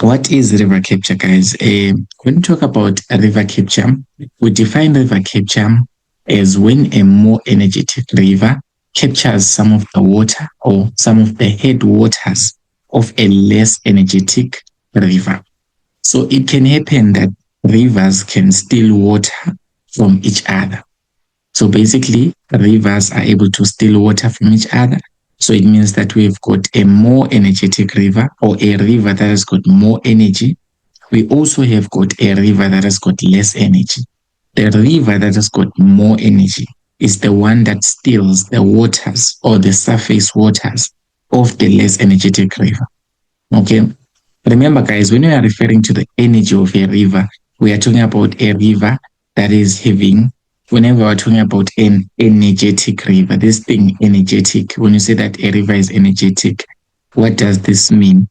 What is river capture, guys? When we talk about river capture, we define river capture as when a more energetic river captures some of the water or some of the headwaters of a less energetic river. So it can happen that rivers can steal water from each other. So basically, rivers are able to steal water from each other. So it means that we've got a more energetic river or a river that has got more energy. We also have got a river that has got less energy. The river that has got more energy is the one that steals the waters or the surface waters of the less energetic river. Okay. Remember, guys, when we are referring to the energy of a river, we are talking about a river that is having, whenever we're talking about an energetic river, this thing energetic, when you say that a river is energetic, what does this mean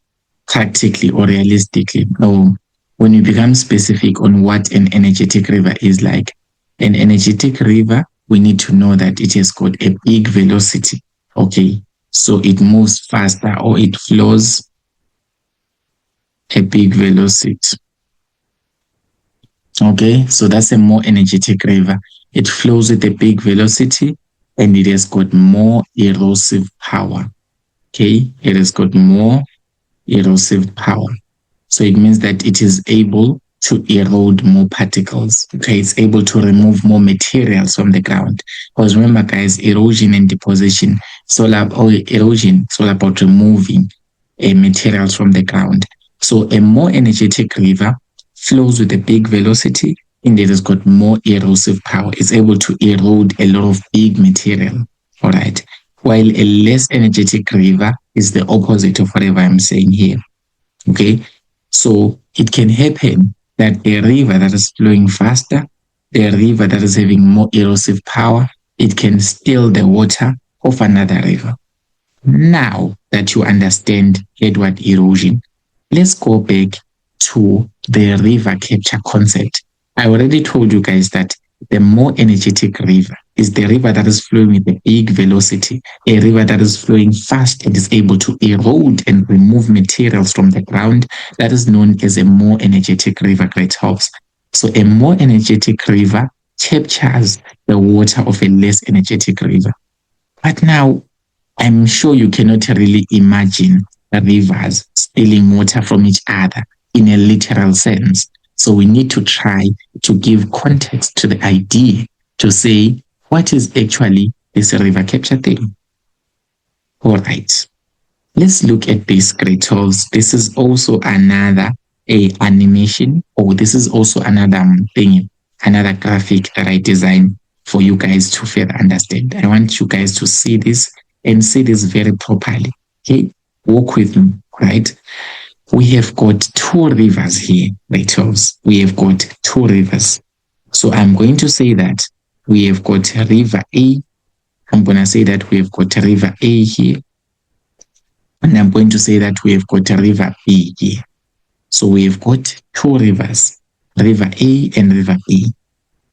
practically or realistically? Or when you become specific on what an energetic river is like, an energetic river, we need to know that it has got a big velocity. Okay. So it moves faster or it flows a big velocity. Okay, so that's a more energetic river. It flows with a big velocity and it has got more erosive power. Okay, it has got more erosive power. So it means that it is able to erode more particles. Okay, it's able to remove more materials from the ground. Because remember, guys, erosion and deposition, erosion, it's all about removing materials from the ground. So a more energetic river flows with a big velocity and it has got more erosive power. It's able to erode a lot of big material. All right. While a less energetic river is the opposite of whatever I'm saying here. Okay. So it can happen that a river that is flowing faster, a river that is having more erosive power, it can steal the water of another river. Now that you understand headward erosion, let's go back to the river capture concept. I already told you guys that the more energetic river is the river that is flowing with a big velocity, a river that is flowing fast and is able to erode and remove materials from the ground. That is known as a more energetic river, great hops. So a more energetic river captures the water of a less energetic river. But now, I'm sure you cannot really imagine rivers stealing water from each other in a literal sense. So we need to try to give context to the idea to say, what is actually this river capture thing? All right. Let's look at this, great holes. This is also another animation, or this is also another thing, another graphic that I designed for you guys to further understand. I want you guys to see this and see this very properly. Okay, walk with me, right? We have got two rivers here, Rituals. We have got two rivers. So I'm going to say that we have got river A. I'm going to say that we have got river A here. And I'm going to say that we have got river B here. So we have got two rivers, river A and river B.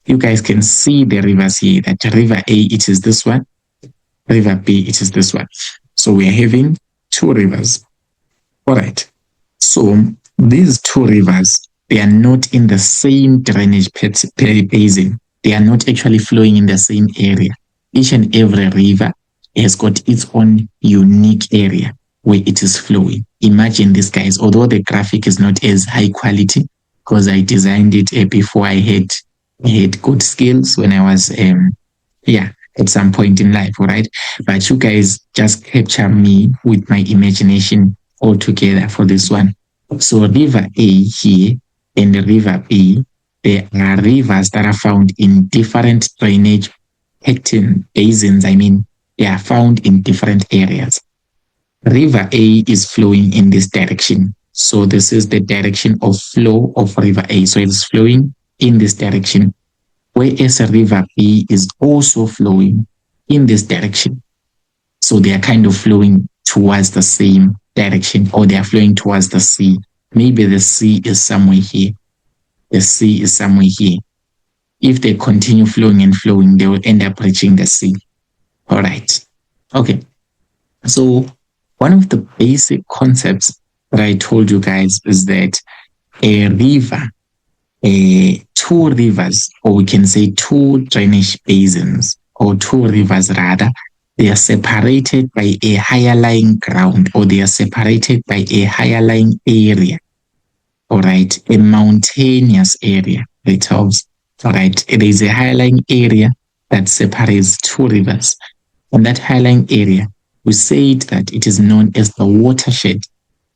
You guys can see the rivers here, that river A, it is this one. River B, it is this one. So we are having two rivers. All right. So these two rivers, they are not in the same drainage basin. They are not actually flowing in the same area. Each and every river has got its own unique area where it is flowing. Imagine this, guys, although the graphic is not as high quality because I designed it before I had good skills when I was, at some point in life, all right? But you guys just capture me with my imagination all together for this one. So river A here and the river B, there are rivers that are found in different drainage basins. I mean, they are found in different areas. River A is flowing in this direction. So this is the direction of flow of river A. So it's flowing in this direction, whereas river B is also flowing in this direction. So they are kind of flowing towards the same direction, or they are flowing towards the sea. Maybe the sea is somewhere here. The sea is somewhere here. If they continue flowing and flowing, they will end up reaching the sea. All right. Okay. So one of the basic concepts what I told you guys is that a river, two rivers, or we can say two drainage basins, or two rivers rather, they are separated by a higher lying ground, or they are separated by a higher lying area. All right, a mountainous area. It helps. All right, there is a higher lying area that separates two rivers. On that higher lying area, we said that it is known as the watershed.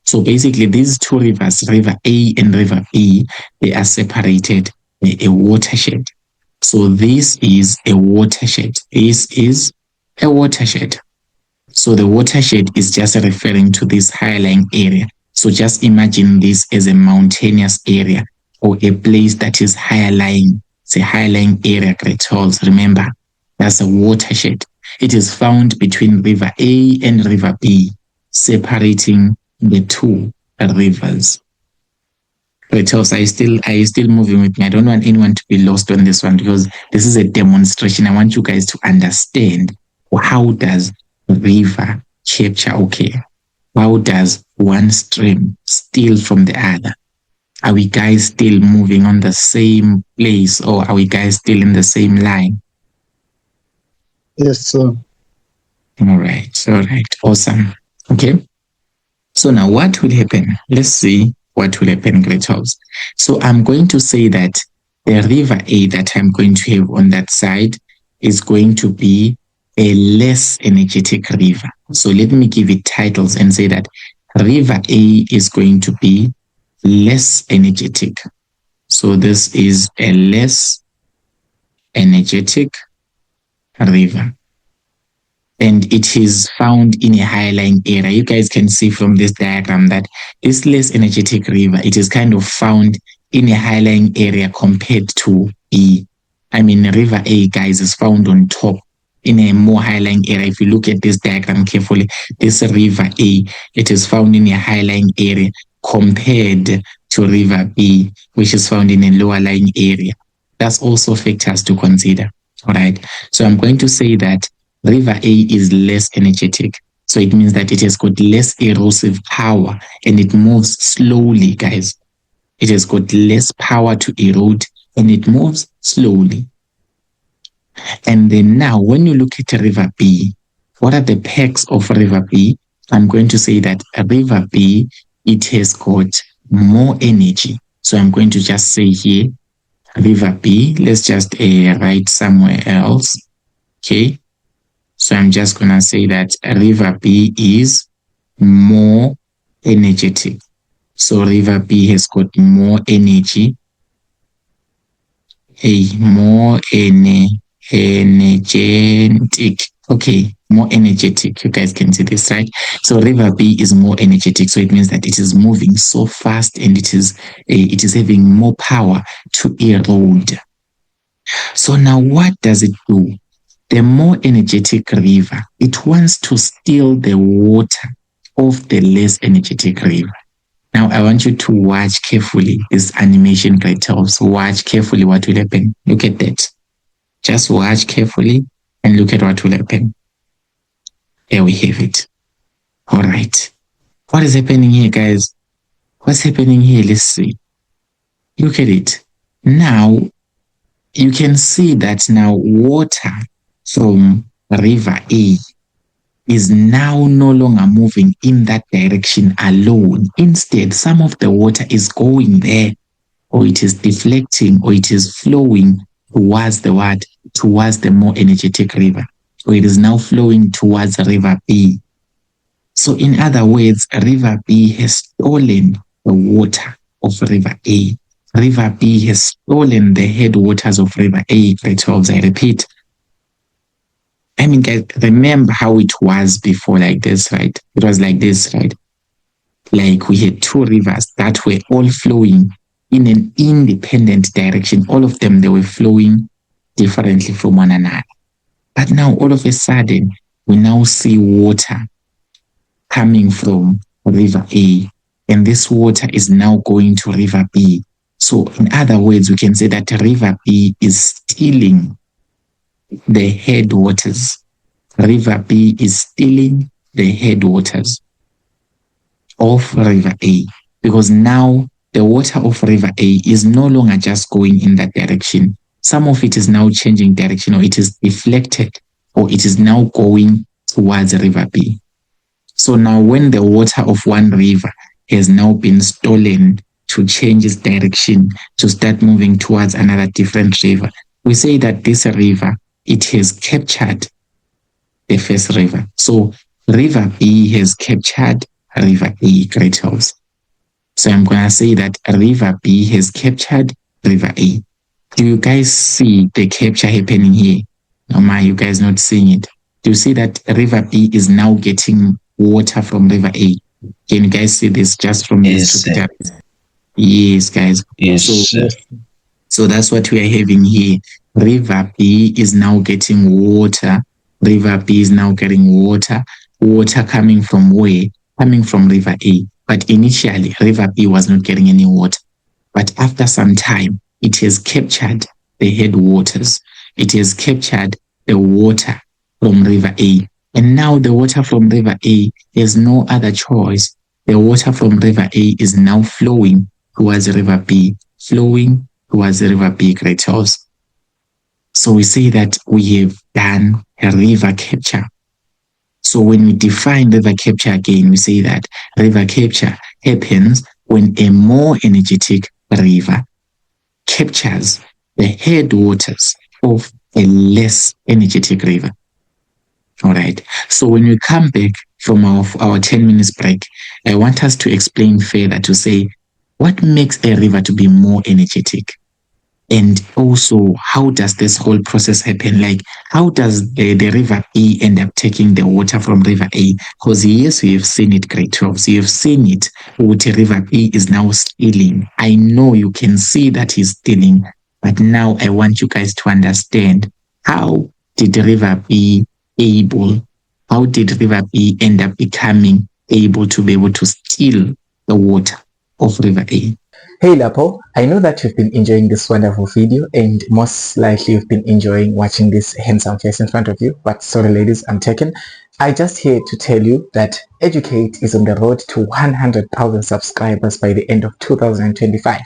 So basically, these two rivers, River A and River B, they are separated by a watershed. So this is a watershed. This is a watershed. So the watershed is just referring to this high-lying area. So just imagine this as a mountainous area or a place that is higher-lying. It's a high-lying area, Great Halls. Remember, that's a watershed. It is found between River A and River B, separating the two rivers. Great Halls, are you still moving with me? I don't want anyone to be lost on this one because this is a demonstration. I want you guys to understand how does river capture, okay? How does one stream steal from the other? Are we guys still moving on the same place or are we guys still in the same line? Yes, sir. All right, awesome. Okay, so now what will happen? Let's see what will happen, Great Halls. So I'm going to say that the river A that I'm going to have on that side is going to be a less energetic river. So let me give it titles and say that river A is going to be less energetic. So this is a less energetic river. And it is found in a high-lying area. You guys can see from this diagram that this less energetic river, it is kind of found in a high-lying area compared to B. I mean, River A, guys, is found on top in a more high-lying area. If you look at this diagram carefully, this River A, it is found in a high-lying area compared to River B, which is found in a lower-lying area. That's also factors to consider. All right. So I'm going to say that River A is less energetic. So it means that it has got less erosive power and it moves slowly, guys. It has got less power to erode and it moves slowly. And then now, when you look at River B, what are the perks of River B? I'm going to say that River B, it has got more energy. So I'm going to just say here, River B, let's just write somewhere else. Okay. So I'm just going to say that River B is more energetic. So River B has got more energy, more energetic. Okay, more energetic. You guys can see this, right? So River B is more energetic. So it means that it is moving so fast and it is having more power to erode. So now what does it do? The more energetic river, it wants to steal the water of the less energetic river. Now, I want you to watch carefully this animation, Great Halls. Watch carefully what will happen. Look at that. Just watch carefully and look at what will happen. There we have it. All right. What is happening here, guys? What's happening here? Let's see. Look at it. Now, you can see that now water from River A is now no longer moving in that direction alone. Instead, some of the water is going there, or it is deflecting, or it is flowing towards the what? Towards the more energetic river. So it is now flowing towards River B. So in other words, River B has stolen the water of River A. River B has stolen the headwaters of River A. Great Halls, I repeat. I mean, guys, remember how it was before like this, right? It was like this, right? Like we had two rivers that were all flowing in an independent direction. All of them, they were flowing differently from one another. But now, all of a sudden, we now see water coming from River A. And this water is now going to River B. So in other words, we can say that River B is stealing the headwaters. River B is stealing the headwaters of River A, because now the water of River A is no longer just going in that direction. Some of it is now changing direction, or it is deflected, or it is now going towards River B. So now when the water of one river has now been stolen to change its direction, to start moving towards another different river, we say that this river, it has captured the first river. So River B has captured River A, Great Hills. So I'm going to say that River B has captured River A. Do you guys see the capture happening here? Or are you guys not seeing it? Do you see that River B is now getting water from River A? Can you guys see this just from Yes, this? Yes, guys. Yes. So that's what we are having here. River B is now getting water. River B is now getting water. Water coming from where? Coming from River A. But initially, River B was not getting any water. But after some time, it has captured the headwaters. It has captured the water from River A. And now the water from River A has no other choice. The water from River A is now flowing towards River B, flowing towards River B, Great Hills. So we say that we have done a river capture. So when we define river capture again, we say that river capture happens when a more energetic river captures the headwaters of a less energetic river. All right. So when we come back from our 10 minutes break, I want us to explain further to say what makes a river to be more energetic. And also, how does this whole process happen? Like, how does the River E end up taking the water from River A? Because yes, we have seen it, Great Hills. You have seen it. What River E is now stealing. I know you can see that he's stealing, but now I want you guys to understand, how did River B how did River B end up becoming able to steal the water of River A? Hey Lapo, I know that you've been enjoying this wonderful video, and most likely you've been enjoying watching this handsome face in front of you, but sorry ladies, I'm taken. I just here to tell you that Educate is on the road to 100,000 subscribers by the end of 2025.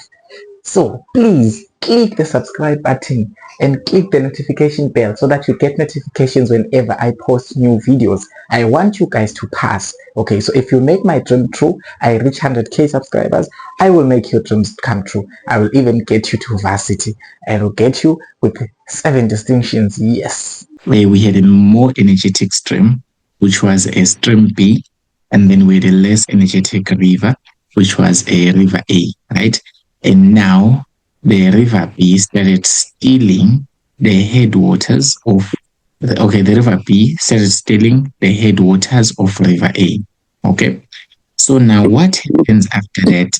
So please click the subscribe button and click the notification bell so that you get notifications whenever I post new videos. I want you guys to pass. Okay, so if you make my dream true, I reach 100k subscribers, I will make your dreams come true. I will even get you to varsity. I will get you with 7 distinctions. Yes. Where we had a more energetic stream, which was a stream B, and then we had a less energetic river, which was a river A, right? And now the River B started stealing the headwaters of, the River B started stealing the headwaters of River A. Okay. So now what happens after that?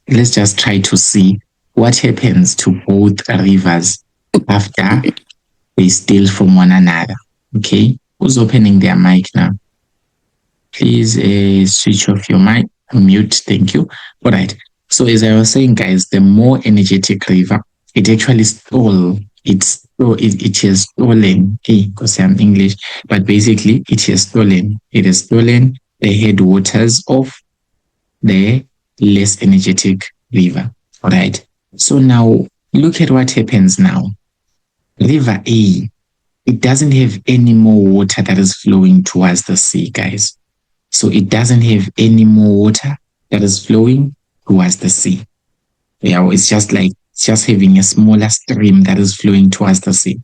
Let's just try to see what happens to both rivers after they steal from one another. Okay. Who's opening their mic now? Please switch off your mic. Mute. Thank you. All right. So as I was saying, guys, the more energetic river, it actually stole. It has stolen. Because I'm English, but basically it has stolen. It has stolen the headwaters of the less energetic river. All right. So now look at what happens now. River A, it doesn't have any more water that is flowing towards the sea, guys. So it doesn't have any more water that is flowing towards the sea. Yeah, it's just having a smaller stream that is flowing towards the sea.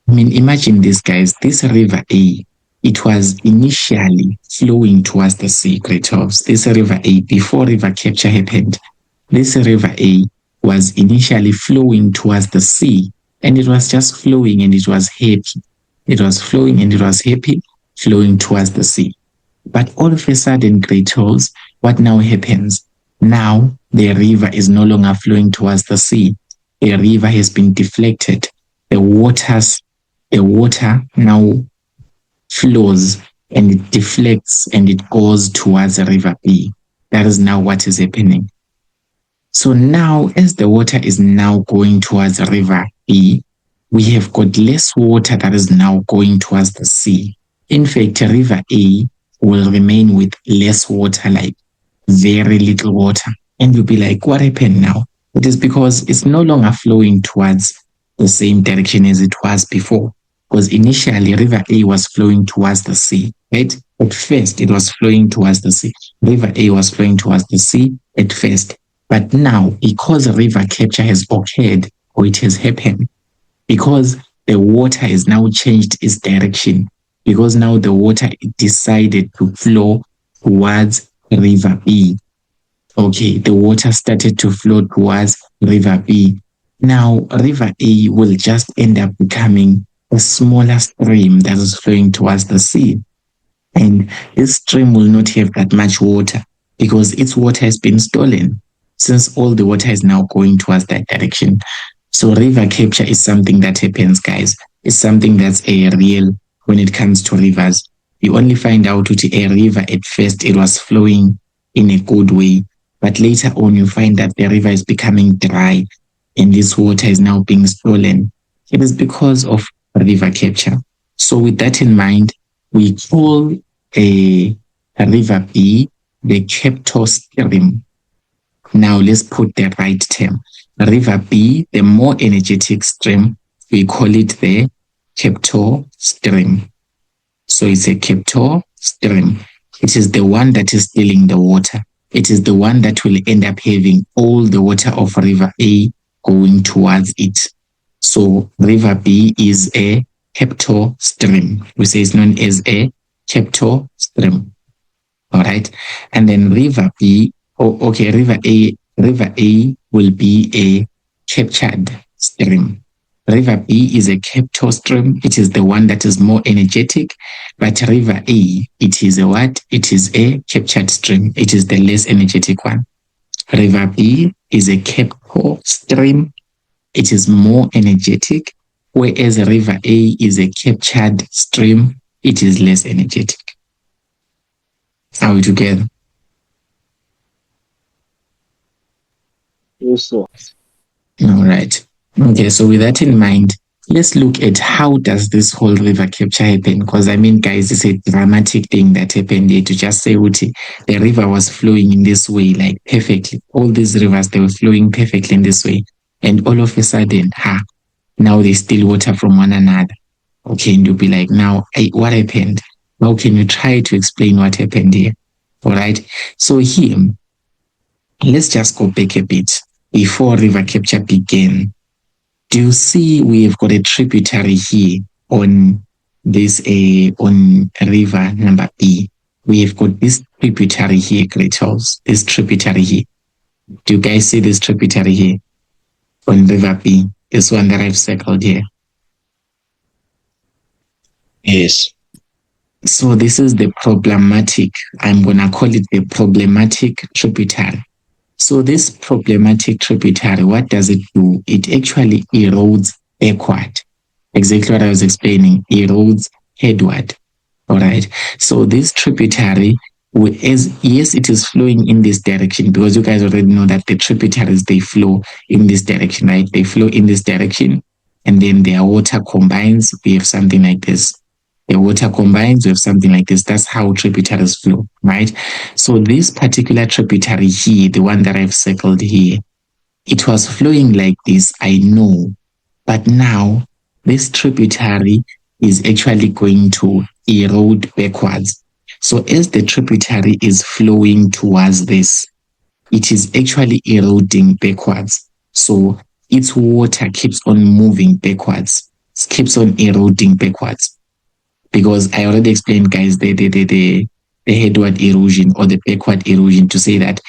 I mean, imagine this, guys. This River A, it was initially flowing towards the sea, Great Hills. This River A, before river capture happened, this River A was initially flowing towards the sea, and it was just flowing and it was happy. It was flowing and it was happy, flowing towards the sea. But all of a sudden, Great Hills, what now happens? Now the river is no longer flowing towards the sea. The river has been deflected. The water now flows and it deflects and it goes towards the River B. That is now what is happening. So now, as the water is now going towards the River B, we have got less water that is now going towards the sea. In fact, River A will remain with less water, like very little water. And you'll be like, what happened now? It is because it's no longer flowing towards the same direction as it was before. Because initially, River A was flowing towards the sea, right? At first, it was flowing towards the sea. River A was flowing towards the sea at first. But now, because river capture has occurred, or it has happened, because the water has now changed its direction, because now the water decided to flow towards River B. Okay, the water started to flow towards River B. Now, River A will just end up becoming a smaller stream that is flowing towards the sea. And this stream will not have that much water because its water has been stolen, since all the water is now going towards that direction. So river capture is something that happens, guys. It's something that's a real when it comes to rivers. You only find out that a river at first it was flowing in a good way, but later on you find that the river is becoming dry and this water is now being stolen. It is because of river capture. So with that in mind, we call a river B the captor stream. Now let's put the right term. River B, the more energetic stream, we call it the captor stream. So it's a captor stream. It is the one that is stealing the water. It is the one that will end up having all the water of River A going towards it. So River B is a captor stream. We say it's known as a captor stream. All right. And then River B, River A will be a captured stream. River B is a captor stream. It is the one that is more energetic, but River A, it is a what? It is a captured stream. It is the less energetic one. River B is a captor stream. It is more energetic, whereas River A is a captured stream. It is less energetic. Are we together? Yes, sir. All right. Okay, so with that in mind, let's look at how does this whole river capture happen? Because I mean, guys, it's a dramatic thing that happened here. To just say, Uti, the river was flowing in this way, like perfectly. All these rivers, they were flowing perfectly in this way. And all of a sudden, now they steal water from one another. Okay, and you'll be like, now, what happened? How can you try to explain what happened here? All right. So here, let's just go back a bit before river capture began. Do you see we have got a tributary here on this on river number B? We have got this tributary here, Great Charles. This tributary here. Do you guys see this tributary here on river B? This one that I've circled here. Yes. So this is the problematic, I'm going to call it the problematic tributary. So this problematic tributary, what does it do? It actually erodes backward. Exactly what I was explaining, erodes headward. All right. So this tributary, yes, it is flowing in this direction because you guys already know that the tributaries, they flow in this direction, right? They flow in this direction and then their water combines. We have something like this. The water combines with something like this. That's how tributaries flow, right? So this particular tributary here, the one that I've circled here, it was flowing like this, I know. But now this tributary is actually going to erode backwards. So as the tributary is flowing towards this, it is actually eroding backwards. So its water keeps on moving backwards. It keeps on eroding backwards. Because I already explained, guys, the headward erosion or the backward erosion, to say that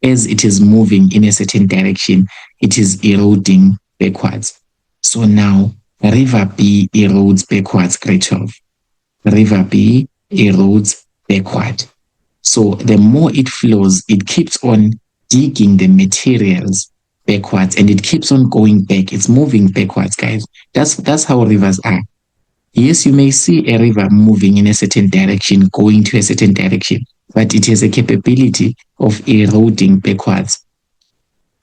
as it is moving in a certain direction, it is eroding backwards. So now River B erodes backwards, Great 12. River B erodes backward. So the more it flows, it keeps on digging the materials backwards and it keeps on going back. It's moving backwards, guys. That's how rivers are. Yes, you may see a river moving in a certain direction, going to a certain direction, but it has a capability of eroding backwards,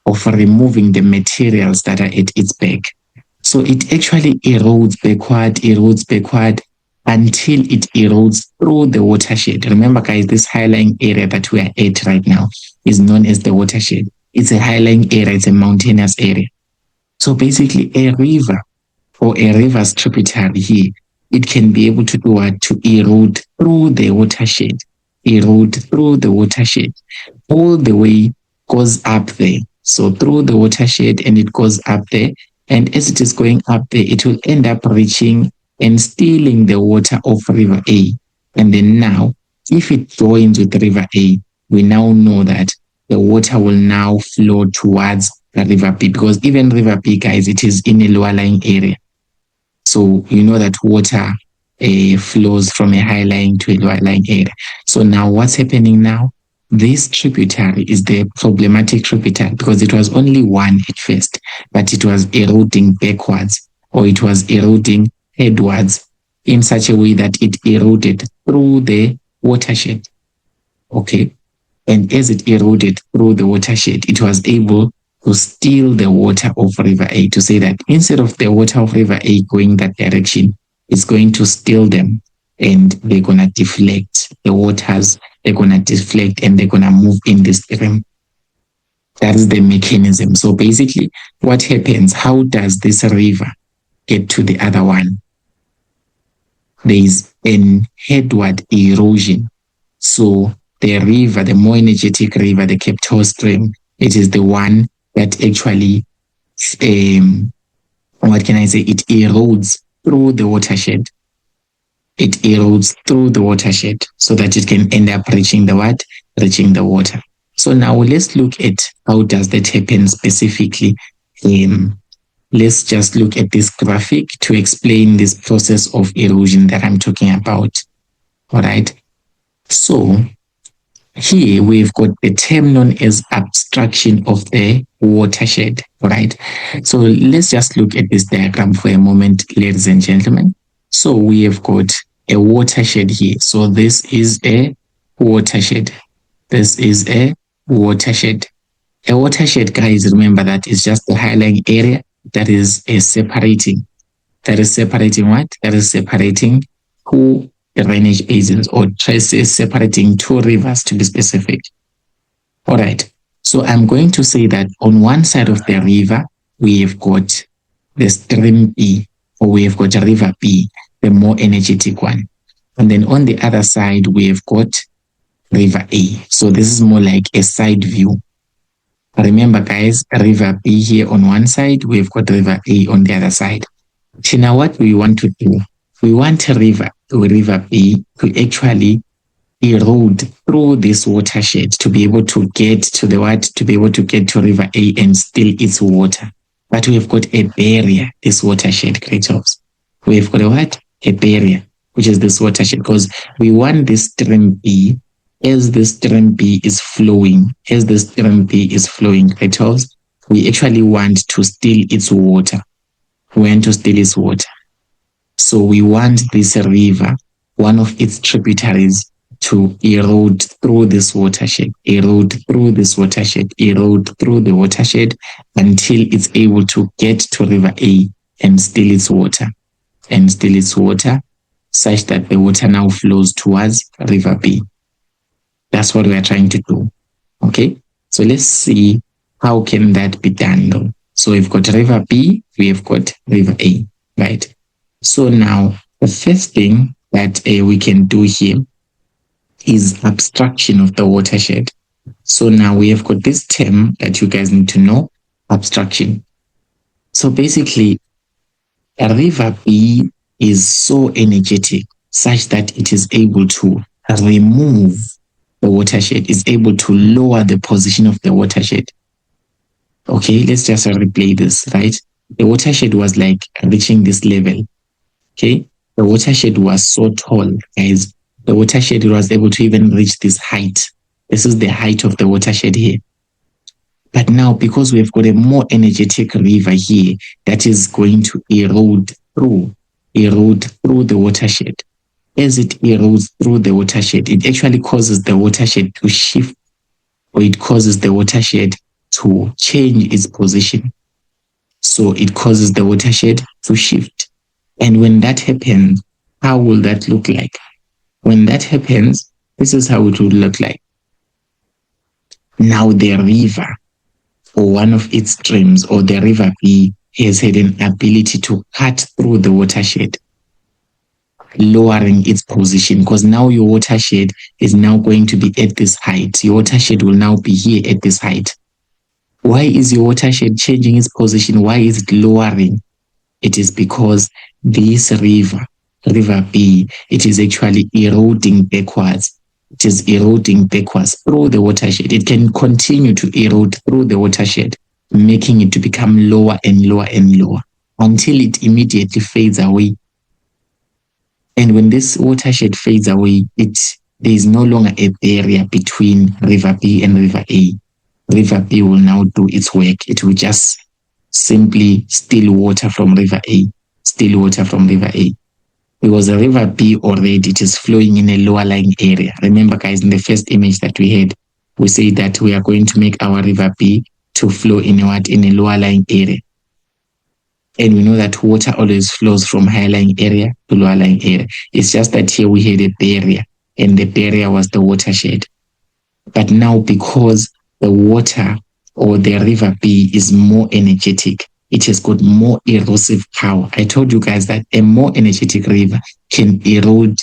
of removing the materials that are at its back. So it actually erodes backward, until it erodes through the watershed. Remember, guys, this highlying area that we are at right now is known as the watershed. It's a highlying area, it's a mountainous area. So basically, a river or a river's tributary here, it can be able to do what? To erode through the watershed. Erode through the watershed. All the way goes up there. So through the watershed, and it goes up there. And as it is going up there, it will end up reaching and stealing the water of River A. And then now, if it joins with River A, we now know that the water will now flow towards the River B, because even River B, guys, it is in a lower lying area. So you know that water flows from a high lying to a lower lying area. So now what's happening now? This tributary is the problematic tributary because it was only one at first, but it was eroding backwards, or it was eroding headwards in such a way that it eroded through the watershed. Okay. And as it eroded through the watershed, it was able to steal the water of River A, to say that instead of the water of River A going that direction, it's going to steal them, and they're going to deflect the waters. They're going to deflect and they're going to move in this stream. That is the mechanism. So basically, what happens? How does this river get to the other one? There is an headward erosion. So the river, the more energetic river, the Capital Stream, it is the one that actually, what can I say? It erodes through the watershed. It erodes through the watershed so that it can end up reaching the what? Reaching the water. So now let's look at how does that happen specifically. Let's just look at this graphic to explain this process of erosion that I'm talking about. All right. So here we've got the term known as obstruction of the watershed. All right. So let's just look at this diagram for a moment, ladies and gentlemen. So we have got a watershed here. So this is a watershed. This is a watershed. A watershed, guys, remember that is just the highlying area that is separating. That is separating what? That is separating two drainage basins, or traces separating two rivers to be specific. All right. So I'm going to say that on one side of the river, we have got the stream B, or we have got River B, the more energetic one. And then on the other side, we have got River A. So this is more like a side view. Remember, guys, River B here on one side, we've got River A on the other side. So now what we want to do, we want River B to actually erode through this watershed to be able to get to the what? To be able to get to River A and steal its water. But we've got a barrier, this watershed creatures. We've got a what? A barrier, which is this watershed, because we want this stream B, as this stream B is flowing, creatures, we actually want to steal its water. We want to steal its water. So we want this river, one of its tributaries, to erode through this watershed, erode through the watershed until it's able to get to River A and steal its water, such that the water now flows towards River B. That's what we are trying to do. Okay, so let's see how can that be done though. So we've got River B, we have got River A, right? So now the first thing that we can do here is obstruction of the watershed. So now we have got this term that you guys need to know, obstruction. So basically, a River B is so energetic such that it is able to remove the watershed, is able to lower the position of the watershed. Okay, let's just replay this, right? The watershed was like reaching this level. Okay, the watershed was so tall, guys. The watershed was able to even reach this height. This is the height of the watershed here. But now, because we've got a more energetic river here that is going to erode through the watershed. As it erodes through the watershed, it actually causes the watershed to shift, or it causes the watershed to change its position. So it causes the watershed to shift. And when that happens, How will that look like? When that happens, this is how it would look like. Now the river, or one of its streams, or the river B, has had an ability to cut through the watershed, lowering its position, because now your watershed is now going to be at this height. Your watershed will now be here at this height. Why is your watershed changing its position? Why is it lowering? It is because this river B, it is actually eroding backwards. It is eroding backwards through the watershed. It can continue to erode through the watershed, making it to become lower and lower and lower until it immediately fades away. And when this watershed fades away, there is no longer a barrier between River B and River A. River B will now do its work. It will just simply steal water from River A, steal water from River A. Because the River B already, it is flowing in a lower lying area. Remember, guys, in the first image that we had, we said that we are going to make our River B to flow in a lower lying area. And we know that water always flows from higher lying area to lower lying area. It's just that here we had a barrier, and the barrier was the watershed. But now, because the water or the River B is more energetic, it has got more erosive power. I told you guys that a more energetic river can erode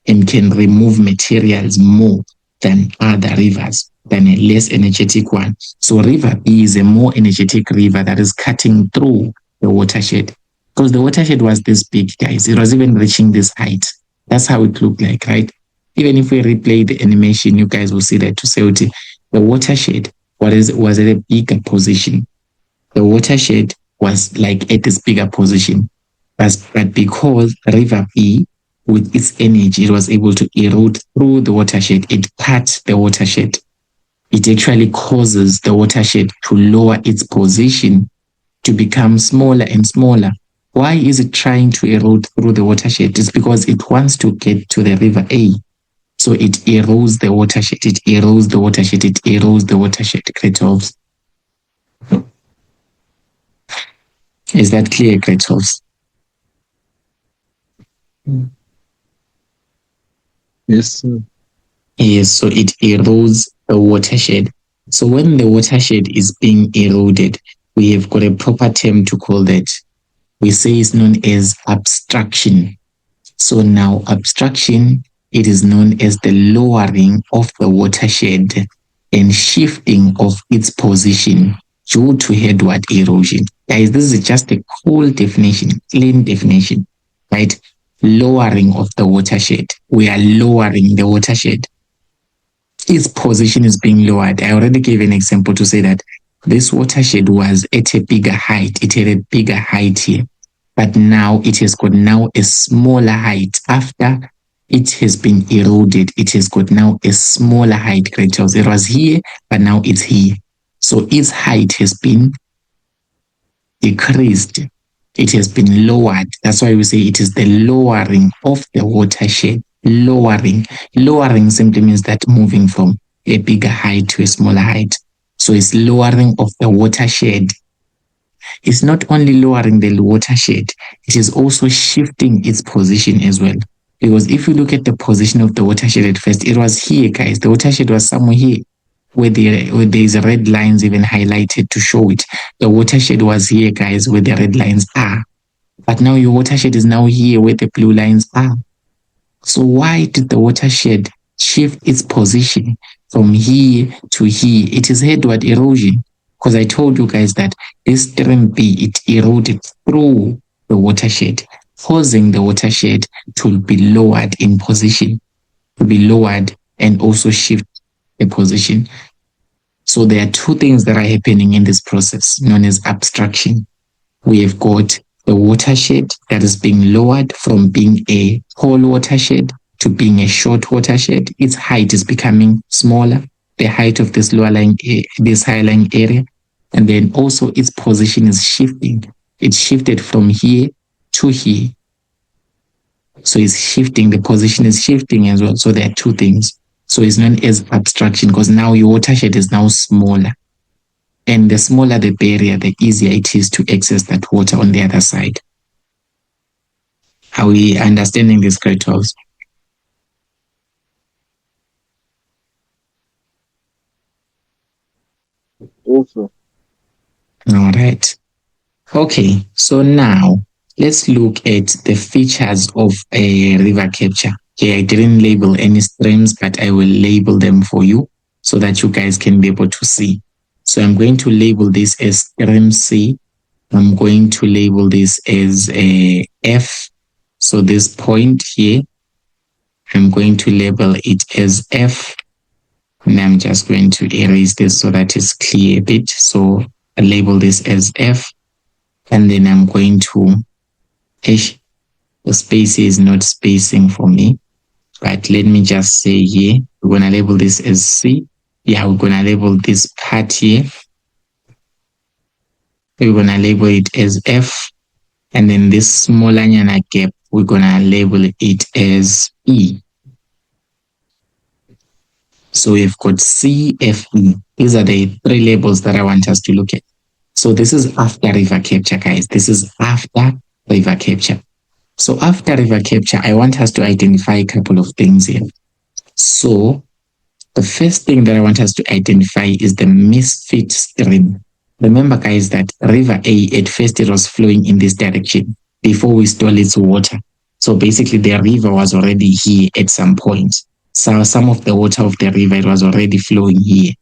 and can remove materials more than other rivers, than a less energetic one. So River B is a more energetic river that is cutting through the watershed. Because the watershed was this big, guys. It was even reaching this height. That's how it looked like, right? Even if we replay the animation, you guys will see that to say the watershed was at a bigger position. The watershed was like at this bigger position. But because River B, with its energy, it was able to erode through the watershed. It cut the watershed. It actually causes the watershed to lower its position, to become smaller and smaller. Why is it trying to erode through the watershed? It's because it wants to get to the River A. So it erodes the watershed, it erodes the watershed, it erodes the watershed. Kretovs. Is that clear, Kretovs? Yes, sir. Yes, so it erodes the watershed. So when the watershed is being eroded, we have got a proper term to call that. We say it's known as abstraction. So now abstraction, it is known as the lowering of the watershed and shifting of its position due to headward erosion. Guys, this is just a cool definition, clean definition, right? Lowering of the watershed. We are lowering the watershed. Its position is being lowered. I already gave an example to say that this watershed was at a bigger height. It had a bigger height here. But now it has got now a smaller height. After it has been eroded, it has got now a smaller height. It was here, but now it's here. So its height has been decreased. It has been lowered. That's why we say it is the lowering of the watershed. Lowering. Lowering simply means that moving from a bigger height to a smaller height. So it's lowering of the watershed. It's not only lowering the watershed, it is also shifting its position as well. Because if you look at the position of the watershed at first, it was here, guys. The watershed was somewhere here, where there's red lines even highlighted to show it. The watershed was here, guys, where the red lines are. But now your watershed is now here, where the blue lines are. So why did the watershed shift its position from here to here? It is headward erosion. Because I told you guys that this stream B, it eroded through the watershed, causing the watershed to be lowered in position, to be lowered and also shift the position. So there are two things that are happening in this process, known as abstraction. We have got the watershed that is being lowered from being a tall watershed to being a short watershed. Its height is becoming smaller, the height of this lower lying, this high lying area, and then also its position is shifting. It shifted from here to here. So it's shifting, the position is shifting as well. So there are two things. So it's known as abstraction because now your watershed is now smaller. And the smaller the barrier, the easier it is to access that water on the other side. Are we understanding this, Kratos? Also. All right. Okay, so now let's look at the features of a river capture. Okay, I didn't label any streams, but I will label them for you so that you guys can be able to see. So I'm going to label this as stream C. I'm going to label this as a F. So this point here, I'm going to label it as F. And I'm just going to erase this so that it's clear a bit. So I label this as F. And then I'm going to, the space is not spacing for me, but let me just say here, we're going to label this as C. Yeah, we're going to label this part here. We're going to label it as F. And then this smaller nyana gap, we're going to label it as E. So we've got C, F, E. These are the three labels that I want us to look at. So this is after river capture, guys. This is after river capture. So after river capture, I want us to identify a couple of things here. So the first thing that I want us to identify is the misfit stream. Remember, guys, that river A, at first it was flowing in this direction before we stole its water. So basically the river was already here at some point. So some of the water of the river, it was already flowing here.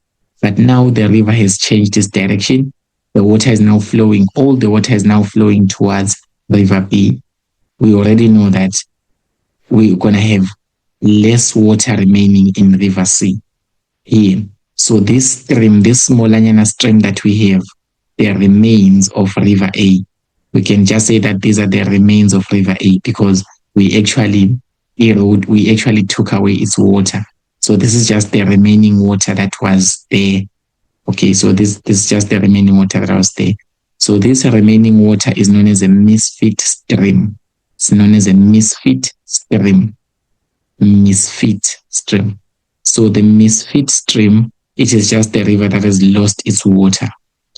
But now the river has changed its direction. The water is now flowing, all the water is now flowing towards river B. We already know that we're going to have less water remaining in river C here. So this stream, this smaller stream that we have, they are remains of river A. We can just say that these are the remains of river A because we actually took away its water. So this is just the remaining water that was there. Okay, so this is just the remaining water that was there. So this remaining water is known as a misfit stream. It's known as a misfit stream. Misfit stream. So the misfit stream, it is just the river that has lost its water.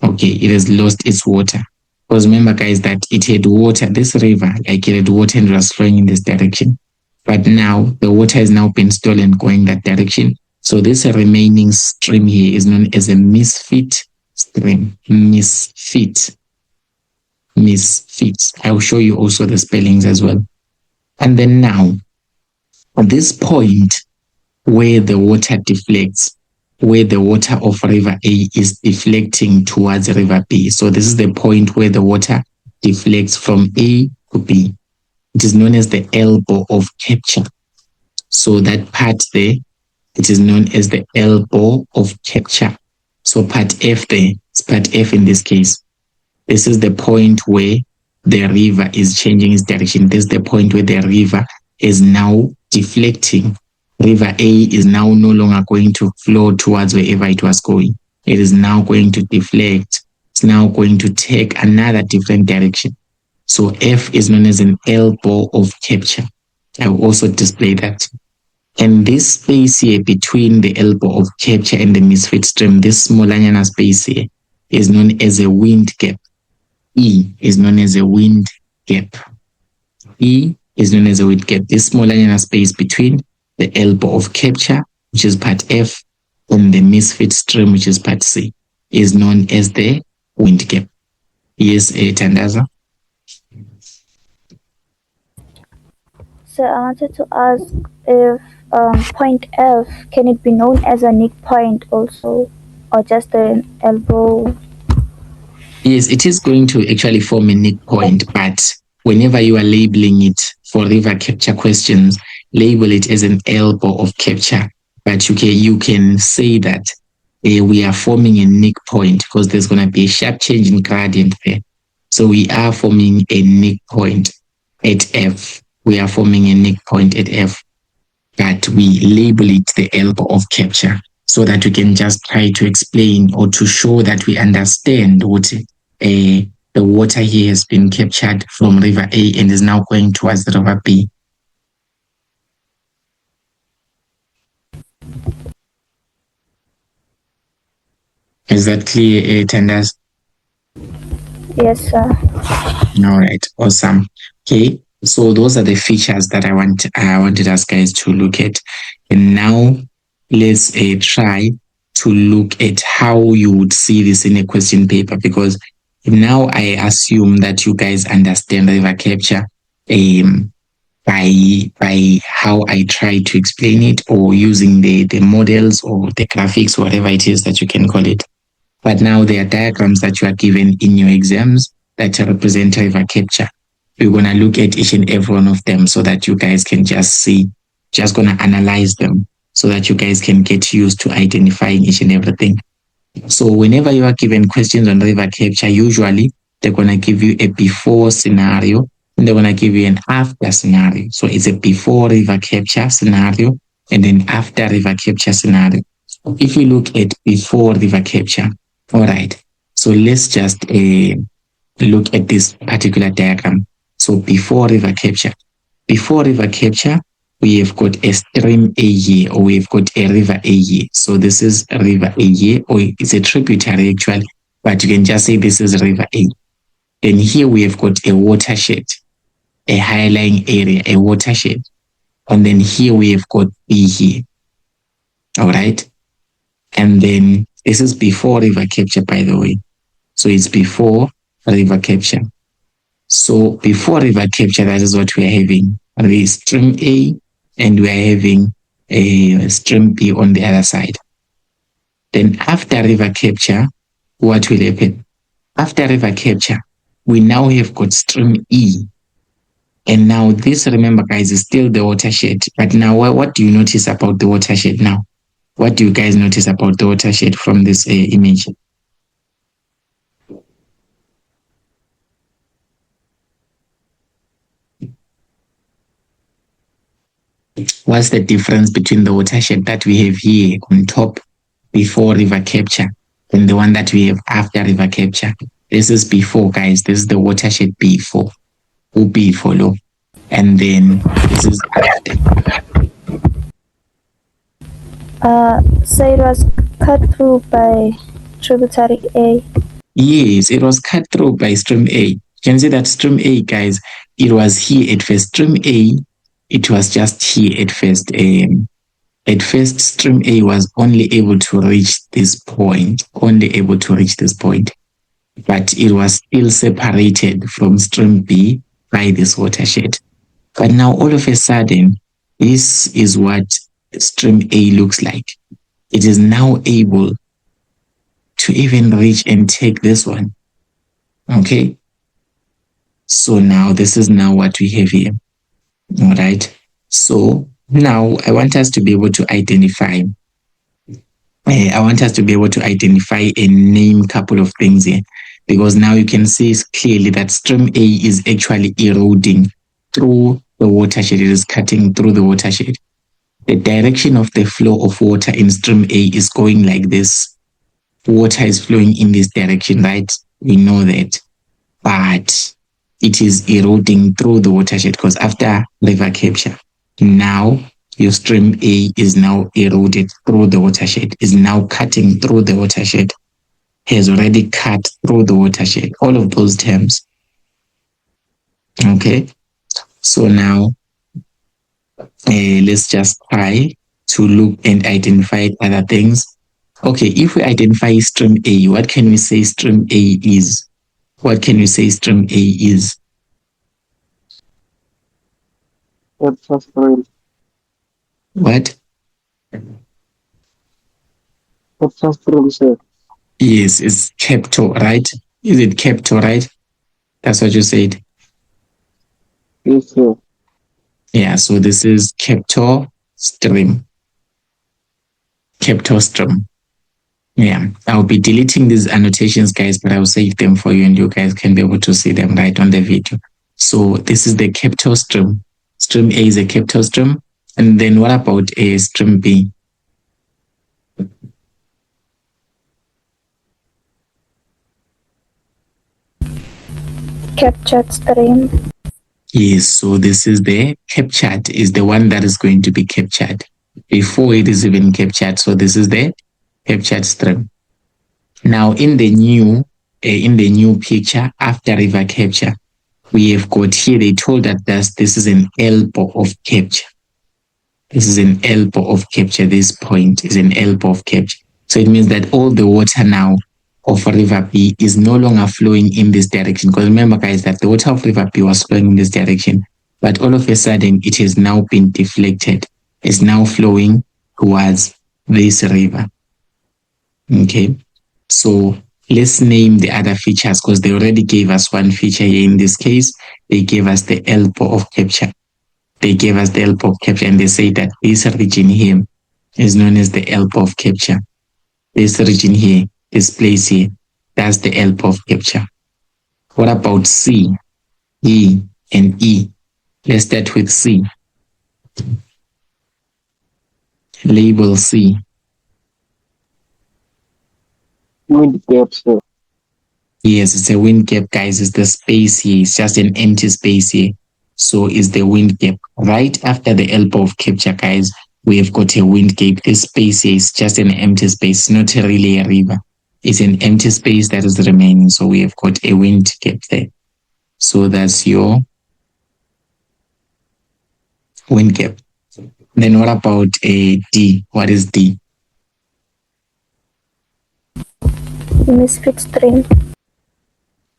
Okay, it has lost its water. Because remember, guys, that it had water, this river, like it had water and it was flowing in this direction. But now the water has now been stolen going that direction. So this remaining stream here is known as a misfit stream. Misfit. Misfit. I will show you also the spellings as well. And then now, at this point where the water deflects, where the water of river A is deflecting towards river B. So this is the point where the water deflects from A to B. It is known as the elbow of capture. So that part there, it is known as the elbow of capture. So part F there, it's part F in this case. This is the point where the river is changing its direction. This is the point where the river is now deflecting. River A is now no longer going to flow towards wherever it was going. It is now going to deflect. It's now going to take another different direction. So F is known as an elbow of capture. I will also display that. And this space here between the elbow of capture and the misfit stream, this smaller space here, is known as a wind gap. E is known as a wind gap. E is known as a wind gap. This smaller space between the elbow of capture, which is part F, and the misfit stream, which is part C, is known as the wind gap. Yes, Tandaza? So I wanted to ask if point F, can it be known as a nick point also, or just an elbow? Yes, it is going to actually form a nick point, but whenever you are labeling it for river capture questions, label it as an elbow of capture. But you can say that we are forming a nick point because there's going to be a sharp change in gradient there. So we are forming a nick point at F. We are forming a nick point at F, but we label it the elbow of capture so that we can just try to explain or to show that we understand what the water here has been captured from river A and is now going towards the river B. Is that clear, Tenders? Yes, sir. All right, awesome. Okay, So those are the features that I wanted us guys to look at. And now let's try to look at how you would see this in a question paper, because now I assume that you guys understand river capture by how I try to explain it, or using the models or the graphics, whatever it is that you can call it. But now there are diagrams that you are given in your exams that represent river capture. We're going to look at each and every one of them so that you guys can just see, just going to analyze them so that you guys can get used to identifying each and everything. So whenever you are given questions on river capture, usually they're going to give you a before scenario and they're going to give you an after scenario. So it's a before river capture scenario and then after river capture scenario. If you look at before river capture, all right, so let's just look at this particular diagram. So before river capture, we have got a stream A here, or we've got a river A here. So this is river A here, or it's a tributary actually, but you can just say this is river A. Then here we have got a watershed, a high-lying area, a watershed. And then here we have got B here. All right. And then this is before river capture, by the way. So it's before river capture. So before river capture, that is what we are having. The stream A, and we are having a stream B on the other side. Then after river capture, what will happen? After river capture, we now have got stream E. And now this, remember guys, is still the watershed. But now what do you notice about the watershed now? What do you guys notice about the watershed from this image? What's the difference between the watershed that we have here on top before river capture and the one that we have after river capture? This is before, guys. This is the watershed before. B follow. And then this is after. So it was cut through by tributary A. Yes, it was cut through by stream A. You can see that stream A, guys, it was here at first. Stream A, it was just here at first. At first, stream A was only able to reach this point, but it was still separated from stream B by this watershed. But now all of a sudden, this is what stream A looks like. It is now able to even reach and take this one. Okay. So now this is now what we have here. All right. So now I want us to be able to identify. And name a couple of things here, because now you can see clearly that stream A is actually eroding through the watershed. It is cutting through the watershed. The direction of the flow of water in stream A is going like this. Water is flowing in this direction, right? We know that. But it is eroding through the watershed, because after river capture, now your stream A is now eroded through the watershed, is now cutting through the watershed, has already cut through the watershed, all of those terms. Okay, so now let's just try to look and identify other things. Okay, if we identify stream A, what can we say stream A is? What can we say stream A is? What? Yes, it's Kepto, right? Is it Kepto, right? That's what you said. Yes, sir. Yeah, so this is Kepto stream. Kepto stream. Yeah, I'll be deleting these annotations, guys, but I'll save them for you and you guys can be able to see them right on the video. So this is the Kepto stream. Stream A is a Kepto stream. And then what about a stream B? Captured stream. Yes, so this is the captured, is the one that is going to be captured before it is even captured. So this is the captured stream. Now in the new picture after river capture, we have got here, they told us that this is an elbow of capture. This is an elbow of capture. This point is an elbow of capture. So it means that all the water now of River B is no longer flowing in this direction. Because remember, guys, that the water of River B was flowing in this direction, but all of a sudden it has now been deflected. It's now flowing towards this river. Okay, so let's name the other features because they already gave us one feature here. In this case, they gave us the elbow of capture. They gave us the elbow of capture, and they say that this region here is known as the elbow of capture. This region here, this place here, that's the elbow of capture. What about C, E, and E? Let's start with C. Label C. Wind gap, sir. Yes, it's a wind gap, guys. It's the space here. It's just an empty space here. So it's the wind gap. Right after the elbow of capture, guys, we have got a wind gap. This space here is just an empty space, not really a river. It's an empty space that is remaining. So we have got a wind gap there. So that's your wind gap. Then what about a D? What is D? Misfit stream.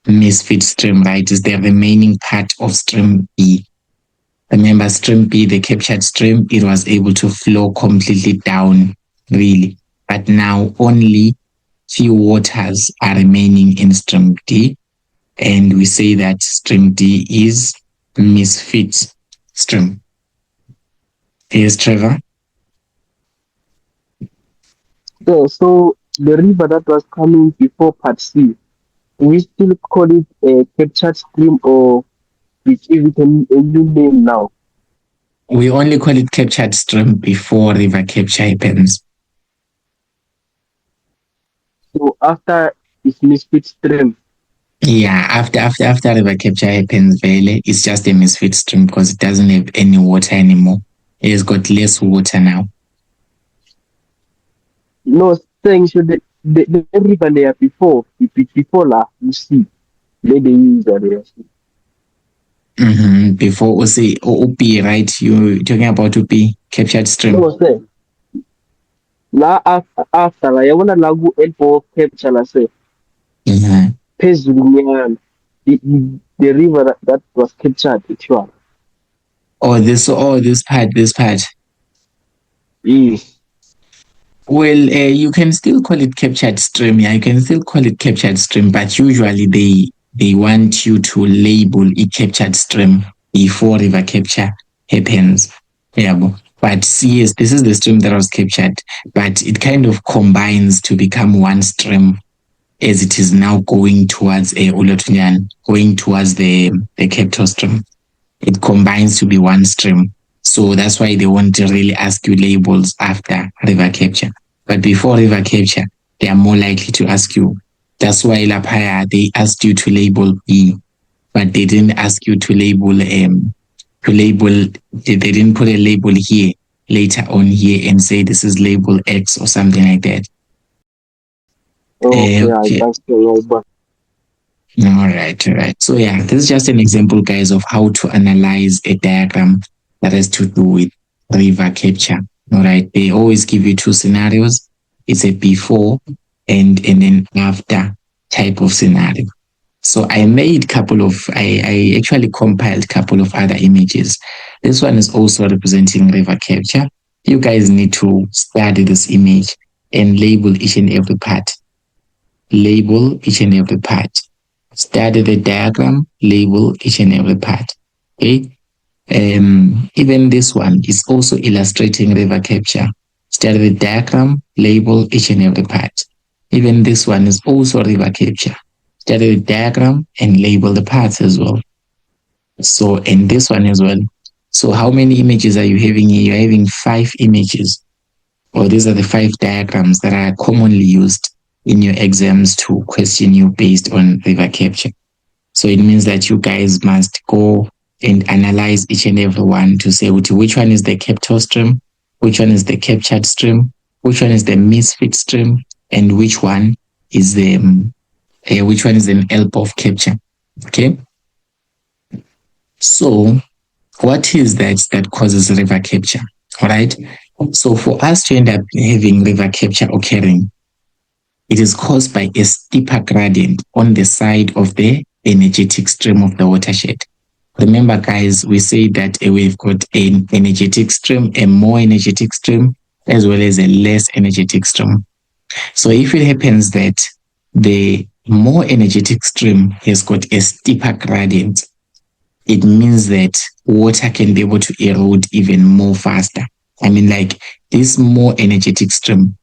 Misfit stream, right? Is the remaining part of stream B. Remember, stream B, the captured stream, it was able to flow completely down, really. But now only few waters are remaining in stream D. And we say that stream D is misfit stream. Yes, Trevor? Yeah, so the river that was coming before part C, we still call it a captured stream, or we give it a new name now? We only call it captured stream before river capture happens. So after it's misfit stream. Yeah, after river capture happens, Vele, it's just a misfit stream because it doesn't have any water anymore. It has got less water now. No, saying so the river there before la, you see, they use that there. Before we say OP, right? You're talking about OP, captured stream. No, say. La after la, yabona la ku elbow of capture la say. Phezulu the river that was captured, it was. This part. Yes. Well, you can still call it captured stream. Yeah, you can still call it captured stream, but usually they want you to label a captured stream before river capture happens. Yeah, but yes, this is the stream that was captured, but it kind of combines to become one stream as it is now going towards going towards the capital stream. It combines to be one stream. So that's why they won't really ask you labels after river capture. But before river capture, they are more likely to ask you. That's why Lapaya, they asked you to label B, but they didn't ask you to label they didn't put a label here later on here and say this is label X or something like that. Okay. All right. So yeah, this is just an example, guys, of how to analyze a diagram that has to do with river capture. All right, they always give you two scenarios. It's a before and an after type of scenario. So I actually compiled a couple of other images. This one is also representing river capture. You guys need to study this image and label each and every part. Label each and every part. Study the diagram, label each and every part. Okay. Even this one is also illustrating river capture. Study the diagram, label each and every part. Even this one is also river capture. Study the diagram and label the parts as well. So, and this one as well. So how many images are you having here? You're having 5 images. Or these are the 5 diagrams that are commonly used in your exams to question you based on river capture. So it means that you guys must go and analyze each and every one to say which one is the capital stream, which one is the captured stream, which one is the misfit stream, and which one is an elbow of capture. Okay. So what is that causes river capture? All right. So for us to end up having river capture occurring, it is caused by a steeper gradient on the side of the energetic stream of the watershed. Remember, guys, we say that we've got an energetic stream, a more energetic stream, as well as a less energetic stream. So if it happens that the more energetic stream has got a steeper gradient, it means that water can be able to erode even more faster. I mean, like this more energetic stream,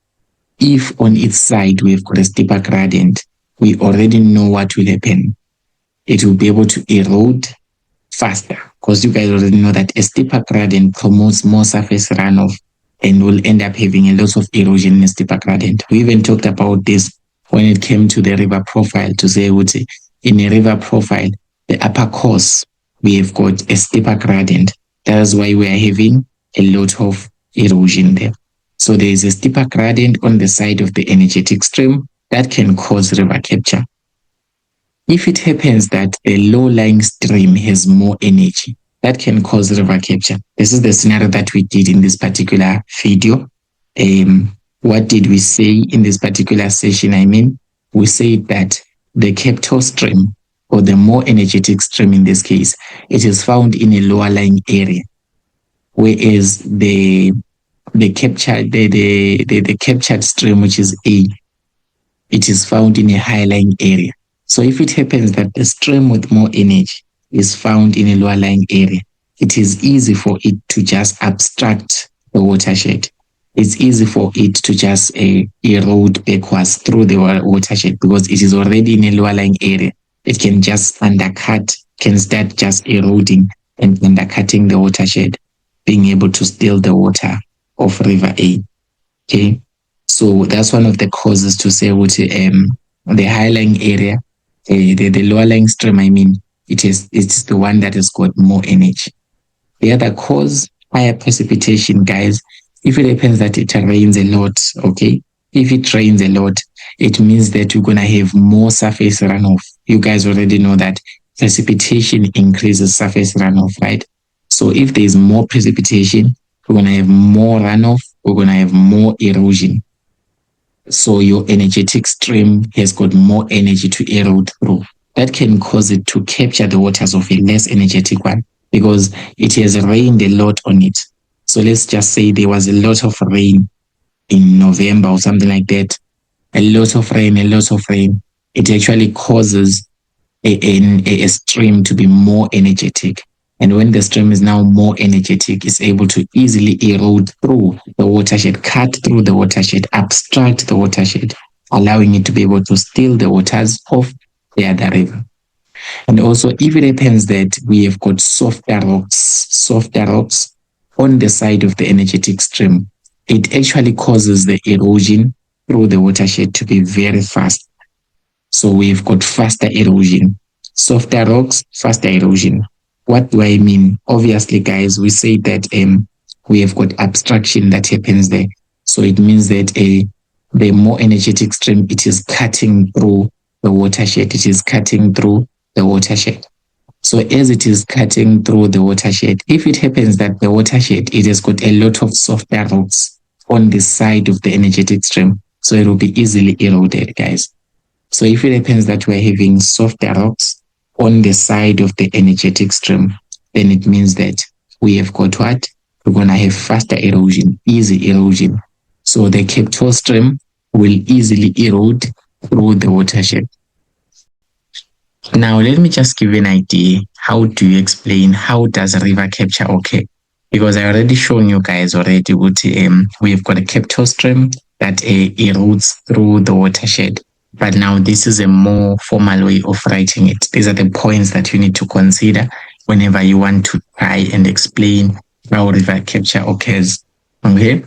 if on its side we've got a steeper gradient, we already know what will happen. It will be able to erode faster, because you guys already know that a steeper gradient promotes more surface runoff and will end up having a lot of erosion in a steeper gradient. We even talked about this when it came to the river profile, to say in a river profile, the upper course, we have got a steeper gradient. That is why we are having a lot of erosion there. So there is a steeper gradient on the side of the energetic stream that can cause river capture. If it happens that a low-lying stream has more energy, that can cause river capture. This is the scenario that we did in this particular video. What did we say in this particular session? I mean, we said that the captor stream, or the more energetic stream in this case, it is found in a lower lying area, whereas the captured stream, which is A, it is found in a high lying area. So if it happens that the stream with more energy is found in a lower lying area, it is easy for it to just obstruct the watershed. It's easy for it to just erode backwards through the watershed, because it is already in a lower lying area. It can just can start just eroding and undercutting the watershed, being able to steal the water of River A. Okay, so that's one of the causes to say the high lying area, the lower lying stream, I mean, it's the one that has got more energy. The other cause, higher precipitation, guys. If it happens that it rains a lot, okay, if it rains a lot, it means that you're going to have more surface runoff. You guys already know that precipitation increases surface runoff, right? So if there's more precipitation, we're going to have more runoff, we're going to have more erosion. So your energetic stream has got more energy to erode through. That can cause it to capture the waters of a less energetic one, because it has rained a lot on it. So let's just say there was a lot of rain in November or something like that. A lot of rain. It actually causes a stream to be more energetic. And when the stream is now more energetic, it's able to easily erode through the watershed, cut through the watershed, obstruct the watershed, allowing it to be able to steal the waters of the other river. And also, if it happens that we have got softer rocks on the side of the energetic stream, it actually causes the erosion through the watershed to be very fast. So we've got faster erosion. Softer rocks, faster erosion. What do I mean? Obviously, guys, we say that we have got obstruction that happens there. So it means that the more energetic stream, it is cutting through the watershed. It is cutting through the watershed. So as it is cutting through the watershed, if it happens that the watershed, it has got a lot of softer rocks on the side of the energetic stream, so it will be easily eroded, guys. So if it happens that we're having softer rocks on the side of the energetic stream, then it means that we have got what? We're going to have faster erosion, easy erosion. So the captor stream will easily erode through the watershed. Now, let me just give you an idea. How do you explain how does river capture occur? Because I already shown you guys already we've got a captor stream that erodes through the watershed. But now this is a more formal way of writing it. These are the points that you need to consider whenever you want to try and explain how river capture occurs. Okay?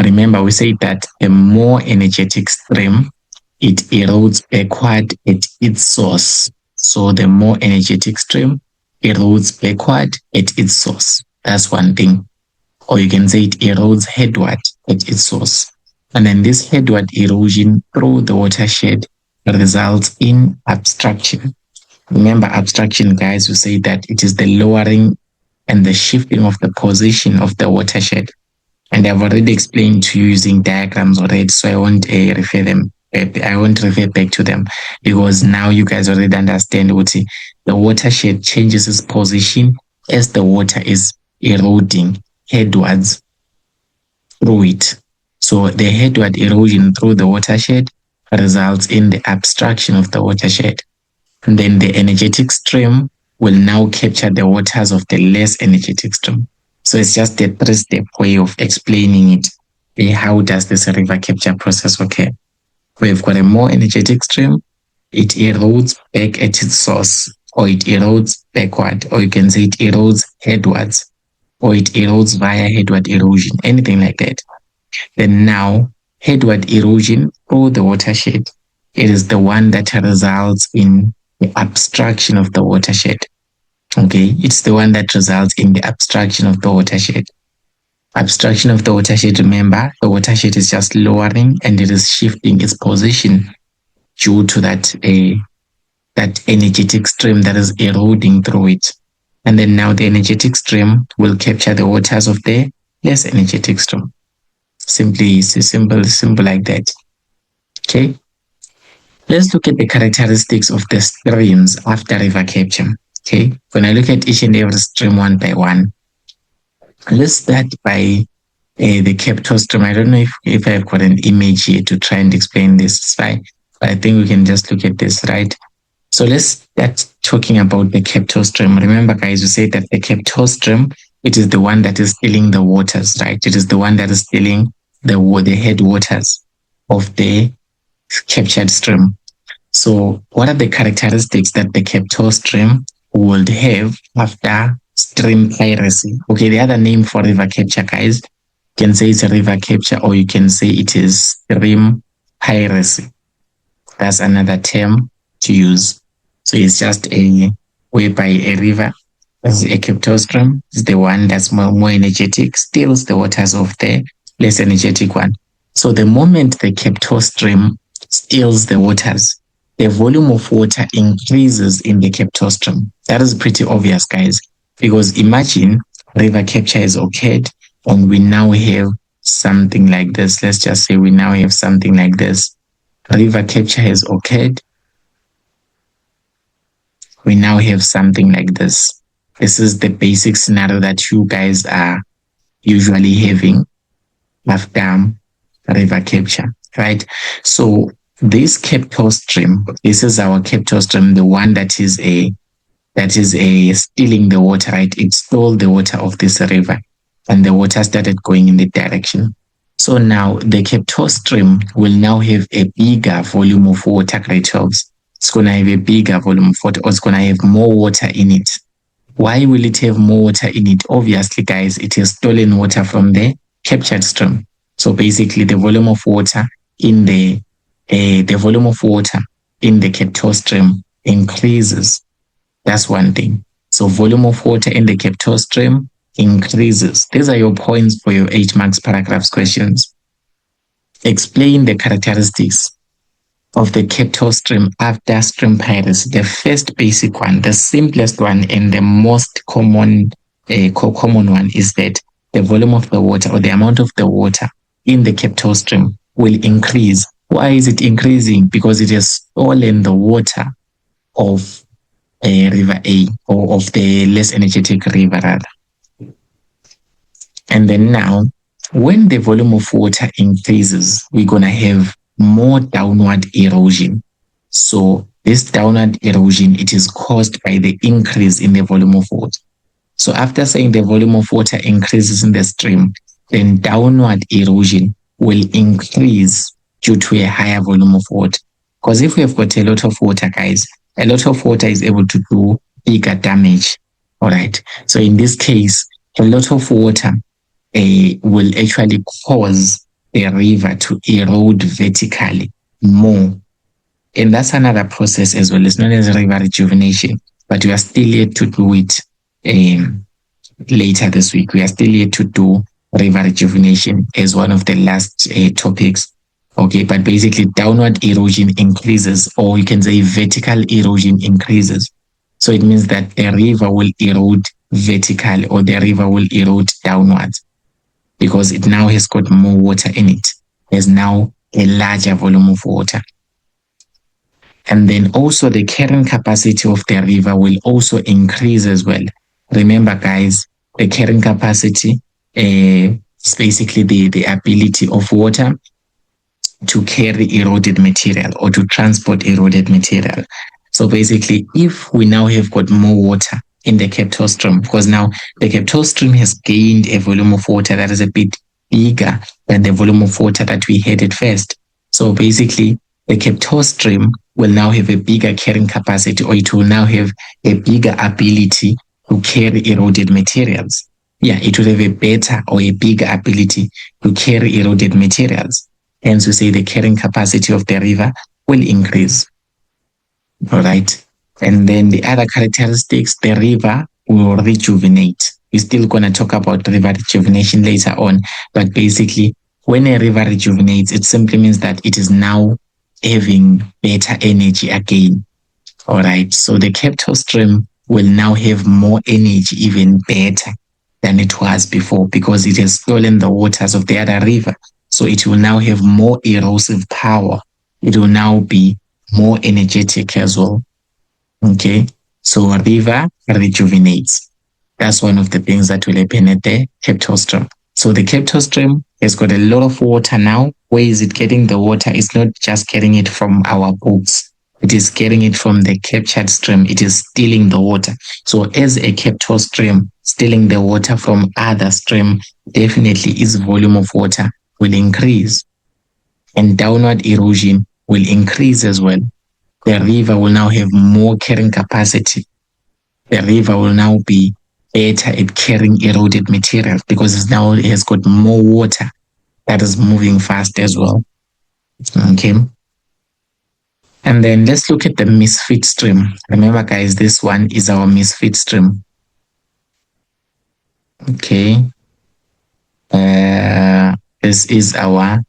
Remember, we said that a more energetic stream, it erodes backward at its source. So the more energetic stream erodes backward at its source. That's one thing. Or you can say it erodes headward at its source. And then this headward erosion through the watershed results in obstruction. Remember abstraction, guys, we say that it is the lowering and the shifting of the position of the watershed. And I've already explained to you using diagrams already, so I won't I won't refer back to them, because now you guys already understand what the watershed changes its position as the water is eroding headwards through it. So the headward erosion through the watershed results in the abstraction of the watershed. And then the energetic stream will now capture the waters of the less energetic stream. So it's just a 3-step way of explaining it. How does this river capture process occur? We've got a more energetic stream, it erodes back at its source, or it erodes backward, or you can say it erodes headwards, or it erodes via headward erosion, anything like that. Then now, headward erosion through the watershed, it is the one that results in the abstraction of the watershed. Okay, it's the one that results in the abstraction of the watershed. Abstraction of the watershed, remember, the watershed is just lowering and it is shifting its position due to that energetic stream that is eroding through it. And then now the energetic stream will capture the waters of the less energetic stream. Simply, it's simple like that. Okay. Let's look at the characteristics of the streams after river capture. Okay. When I look at each and every stream one by one, let's start by the Kepto stream. I don't know if I've got an image here to try and explain this. It's fine. But I think we can just look at this, right? So let's start talking about the Kepto stream. Remember, guys, we said that the Kepto stream, it is the one that is stealing the waters, right? It is the one that is stealing the headwaters of the captured stream. So what are the characteristics that the Kepto stream would have after stream piracy? Okay, the other name for river capture, guys, you can say it's a river capture, or you can say it is stream piracy. That's another term to use. So it's just a whereby a river, as a Kepto stream, is the one that's more energetic, steals the waters of the less energetic one. So the moment the Kepto stream steals the waters, the volume of water increases in the Kepto stream. That is pretty obvious, guys, because imagine river capture has occurred and we now have something like this. Let's just say we now have something like this. River capture has occurred. We now have something like this. This is the basic scenario that you guys are usually having after river capture, right? So this Kepto stream, this is our Kepto stream, the one that is stealing the water, right? It stole the water of this river and the water started going in the direction. So now the Kepto stream will now have a bigger volume of water, grade 12s. It's going to have a bigger volume of water, or it's going to have more water in it. Why will it have more water in it? Obviously, guys, it has stolen water from the captured stream. So basically, the volume of water in the Kepto stream increases. That's one thing. So volume of water in the Kepto stream increases. These are your points for your 8 marks paragraphs questions. Explain the characteristics of the Kepto stream after stream piracy. The first basic one, the simplest one, and the most common one is that the volume of the water, or the amount of the water in the Kepto stream, will increase. Why is it increasing? Because it has stolen the water of river A, or of the less energetic river rather. And then now, when the volume of water increases, we're going to have more downward erosion. So this downward erosion, it is caused by the increase in the volume of water. So after saying the volume of water increases in the stream, then downward erosion will increase due to a higher volume of water. Because if we have got a lot of water, guys, a lot of water is able to do bigger damage. All right. So in this case, a lot of water will actually cause the river to erode vertically more. And that's another process as well. It's known as river rejuvenation, but we are still yet to do it later this week. We are still yet to do river rejuvenation as one of the last topics. Okay, but basically downward erosion increases, or you can say vertical erosion increases So it means that the river will erode vertically, or the river will erode downwards, because it now has got more water in it. There's now a larger volume of water. And then also the carrying capacity of the river will also increase as well. Remember, guys, the carrying capacity is basically the ability of water to carry eroded material or to transport eroded material. So basically, if we now have got more water in the Kemptor stream, because now the Kemptor stream has gained a volume of water that is a bit bigger than the volume of water that we had at first. So basically, the Kemptor stream will now have a bigger carrying capacity, or it will now have a bigger ability to carry eroded materials. Yeah, it will have a better or a bigger ability to carry eroded materials. Hence, we say the carrying capacity of the river will increase. All right. And then the other characteristics, the river will rejuvenate. We're still going to talk about river rejuvenation later on. But basically, when a river rejuvenates, it simply means that it is now having better energy again. All right. So the Kemptor stream will now have more energy, even better than it was before, because it has stolen the waters of the other river. So it will now have more erosive power. It will now be more energetic as well. Okay, so a river rejuvenates. That's one of the things that will happen at the Kemptor stream. So the Kemptor stream has got a lot of water now. Where is it getting the water? It's not just getting it from our boats. It is getting it from the captured stream. It is stealing the water. So as a Kemptor stream stealing the water from other stream, definitely its volume of water will increase, and downward erosion will increase as well. The river will now have more carrying capacity. The river will now be better at carrying eroded material, because it has got more water that is moving fast as well. Okay. And then let's look at the misfit stream. Remember, guys, this one is our misfit stream. Okay. This is our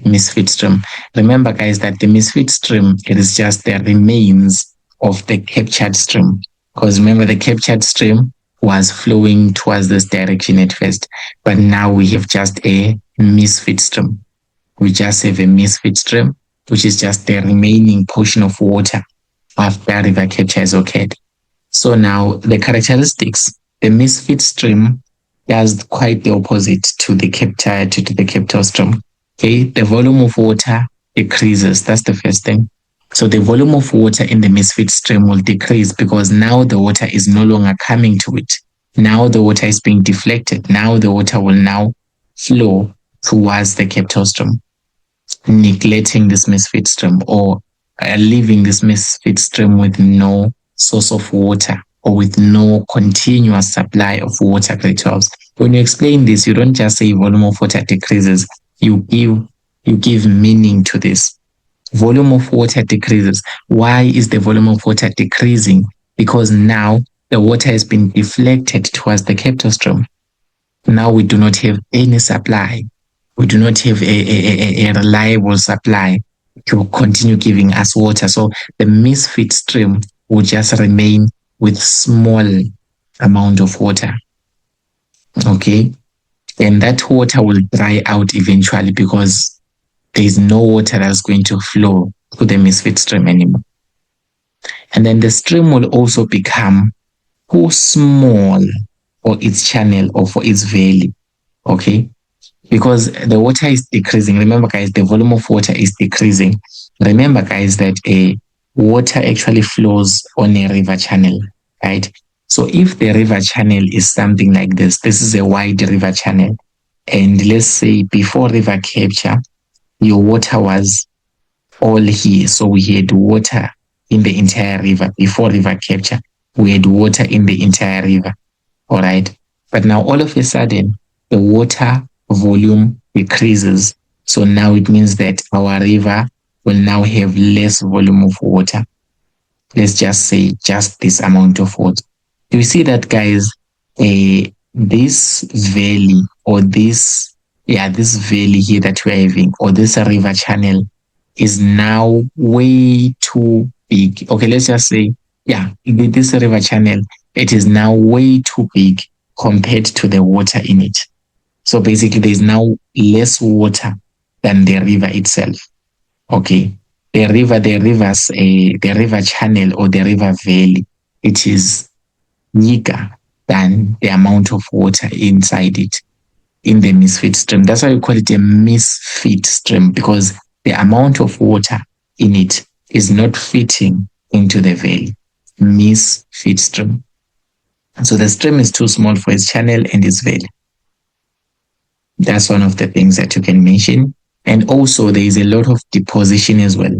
misfit stream. Remember, guys, that the misfit stream, it is just the remains of the captured stream. Because remember, the captured stream was flowing towards this direction at first, but now we have just a misfit stream. We just have a misfit stream, which is just the remaining portion of water after river capture has occurred. So now the characteristics, the misfit stream does quite the opposite to the Kemptor stream. Okay, the volume of water decreases. That's the first thing. So the volume of water in the misfit stream will decrease, because now the water is no longer coming to it. Now the water is being deflected. Now the water will now flow towards the Kemptor stream, neglecting this misfit stream, or leaving this misfit stream with no source of water, or with no continuous supply of water, grade 12s. When you explain this, you don't just say volume of water decreases. You give meaning to this. Volume of water decreases. Why is the volume of water decreasing? Because now the water has been deflected towards the Kemptor stream. Now we do not have any supply. We do not have a reliable supply to continue giving us water. So the misfit stream will just remain with small amount of water. Okay. And that water will dry out eventually, because there is no water that's going to flow to the misfit stream anymore. And then the stream will also become too small for its channel or for its valley. Okay. Because the water is decreasing. Remember, guys, the volume of water is decreasing. Remember, guys, that water actually flows on a river channel, right? So if the river channel is something like this is a wide river channel. And let's say before river capture, your water was all here. So we had water in the entire river. Before river capture, we had water in the entire river. All right. But now all of a sudden, the water volume decreases. So now it means that our river will now have less volume of water. Let's just say just this amount of water. Do you see that, guys? This valley, or this valley here that we're having, or this river channel, is now way too big. Okay, let's just say this river channel, it is now way too big compared to the water in it. So basically, there's now less water than the river itself. Okay, the river channel or the river valley, it is bigger than the amount of water inside it in the misfit stream. That's why we call it a misfit stream, because the amount of water in it is not fitting into the valley. Misfit stream. So the stream is too small for its channel and its valley. That's one of the things that you can mention. And also there is a lot of deposition as well.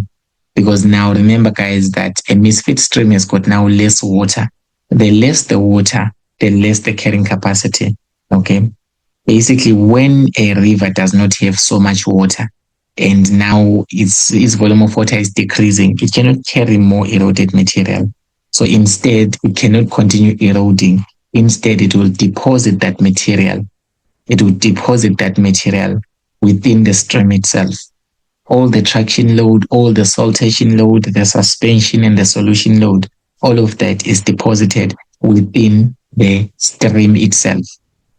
Because now remember guys that a misfit stream has got now less water. The less the water, the less the carrying capacity. Okay. Basically, when a river does not have so much water and now its volume of water is decreasing, it cannot carry more eroded material. So instead, it cannot continue eroding. Instead, it will deposit that material. It will deposit that material within the stream itself. All the traction load, all the saltation load, the suspension and the solution load, all of that is deposited within the stream itself.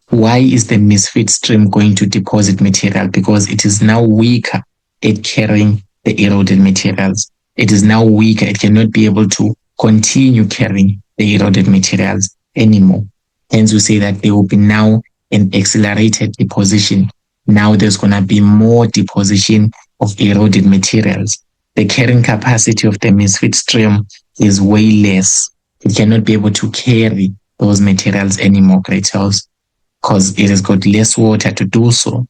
Why is the misfit stream going to deposit material? Because it is now weaker at carrying the eroded materials. It is now weaker. It cannot be able to continue carrying the eroded materials anymore. Hence, we say that there will be now an accelerated deposition. Now there's going to be more deposition of eroded materials. The carrying capacity of the misfit stream is way less. It cannot be able to carry those materials anymore, great souls, because it has got less water to do so.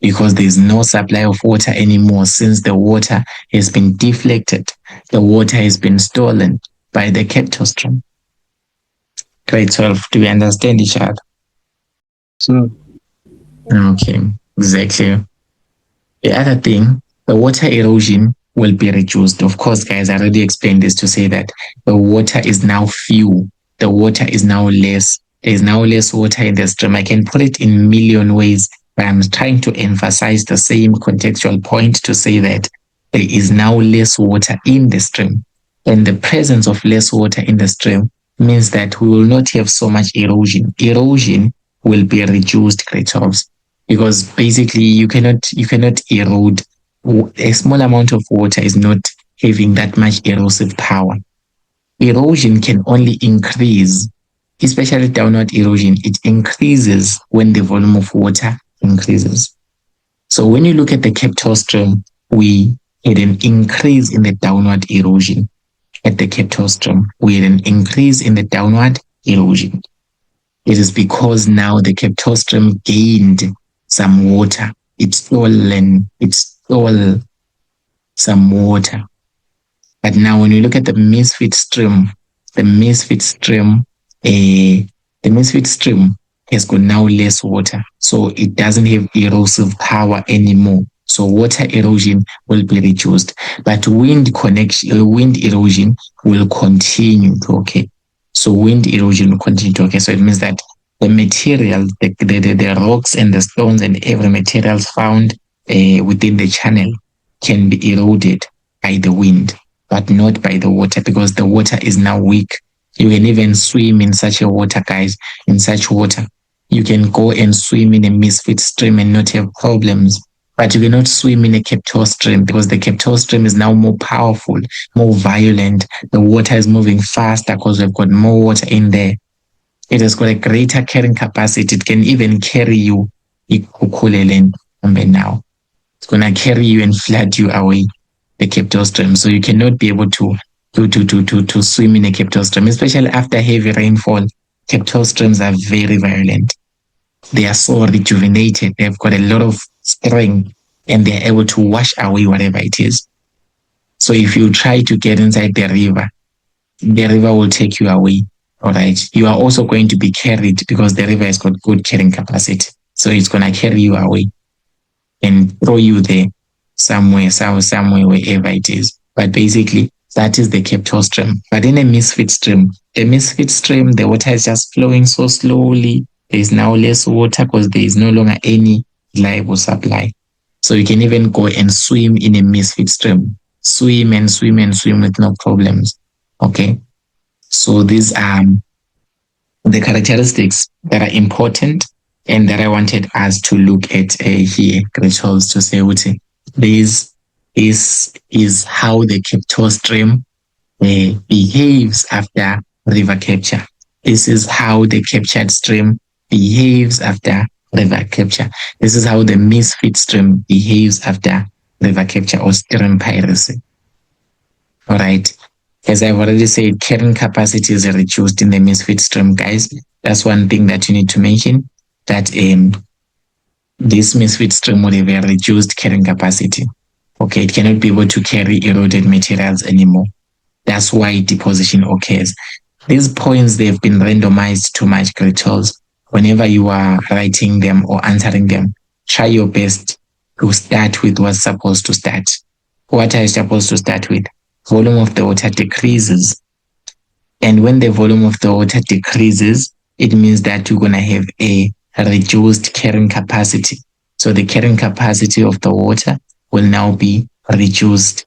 Because there is no supply of water anymore, since the water has been deflected. The water has been stolen by the captor stream. Grade 12, do we understand each other? So, Okay, exactly. The other thing, the water erosion will be reduced. Of course, guys, I already explained this to say that the water is now few. The water is now less. There is now less water in the stream. I can put it in a million ways, but I'm trying to emphasize the same contextual point to say that there is now less water in the stream. And the presence of less water in the stream means that we will not have so much erosion. Erosion will be reduced, great jobs, because basically you cannot erode. A small amount of water is not having that much erosive power. Erosion can only increase, especially downward erosion. It increases when the volume of water increases. So when you look at the captor stream, we had an increase in the downward erosion. At the captor stream, we had an increase in the downward erosion. It is because now the captor stream gained some water. It stole some water. But now when you look at the misfit stream, the misfit stream has got now less water. So it doesn't have erosive power anymore. So water erosion will be reduced. But wind erosion will continue to occur. So wind erosion will continue to occur. So it means that the material, the rocks and the stones and every materials found within the channel can be eroded by the wind, but not by the water, because the water is now weak. You can even swim in such a water, guys. In such water, you can go and swim in a misfit stream and not have problems. But you cannot swim in a captor stream, because the captor stream is now more powerful, more violent. The water is moving faster because we've got more water in there. It has got a greater carrying capacity. It can even carry you now. It's going to carry you and flood you away, the captor stream. So you cannot be able to swim in a captor stream, especially after heavy rainfall. Captor streams are very violent. They are so rejuvenated. They've got a lot of strength and they're able to wash away whatever it is. So if you try to get inside the river will take you away. All right. You are also going to be carried, because the river has got good carrying capacity. So it's going to carry you away and throw you there somewhere, wherever it is. But basically, that is the captor stream. But in a misfit stream, the water is just flowing so slowly. There is now less water because there is no longer any reliable supply. So you can even go and swim in a misfit stream. Swim with no problems. Okay, so these are the characteristics that are important and that I wanted us to look at here, Rituals, to say what this is how the capture stream behaves after river capture. This is how the captured stream behaves after river capture. This is how the misfit stream behaves after river capture or stream piracy. All right. As I've already said, carrying capacity is reduced in the misfit stream, guys. That's one thing that you need to mention, that this misfit stream will have a reduced carrying capacity. Okay, it cannot be able to carry eroded materials anymore. That's why deposition occurs. These points, they've been randomized to match crystals. Whenever you are writing them or answering them, try your best to start with what's supposed to start. What are you supposed to start with? Volume of the water decreases. And when the volume of the water decreases, it means that you're going to have a reduced carrying capacity. So the carrying capacity of the water will now be reduced.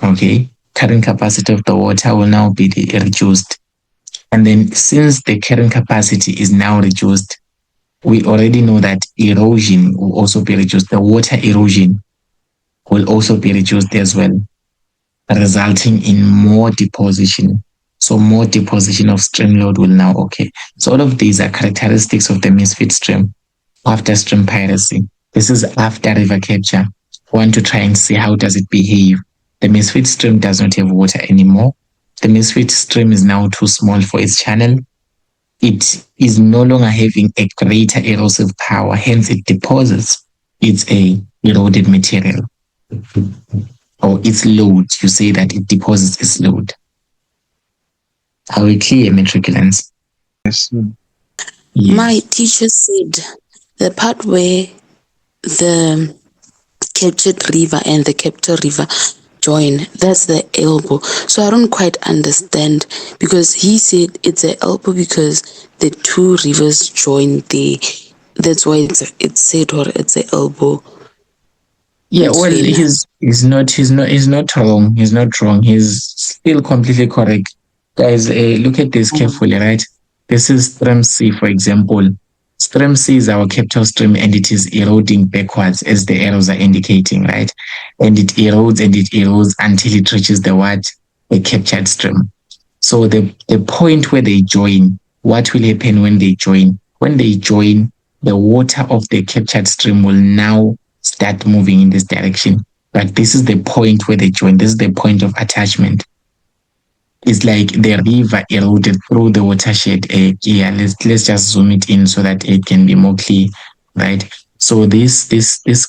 Okay, carrying capacity of the water will now be reduced. And then since the carrying capacity is now reduced, we already know that erosion will also be reduced. The water erosion will also be reduced as well, resulting in more deposition. So more deposition of stream load will now occur. So all of these are characteristics of the misfit stream after stream piracy. This is after river capture. We want to try and see how does it behave. The misfit stream does not have water anymore. The misfit stream is now too small for its channel. It is no longer having a greater erosive power, hence it deposits its eroded material. Or its load, you say that it deposits its load. Are we clear, matriculants? Yes. Yes. My teacher said the part where the captured river and the capture river join, that's the elbow. So I don't quite understand, because he said it's an elbow because the two rivers join there. That's why it's said, or it's an elbow. Yeah, well, he's not wrong. He's not wrong. He's still completely correct. Guys, look at this carefully, right? This is stream C, for example. Stream C is our capture stream, and it is eroding backwards as the arrows are indicating, right? And it erodes until it reaches the captured stream. So the point where they join, what will happen when they join? When they join, the water of the captured stream will now start moving in this direction. But this is the point where they join. This is the point of attachment. It's like the river eroded through the watershed. Yeah, let's just zoom it in so that it can be more clear, right? So this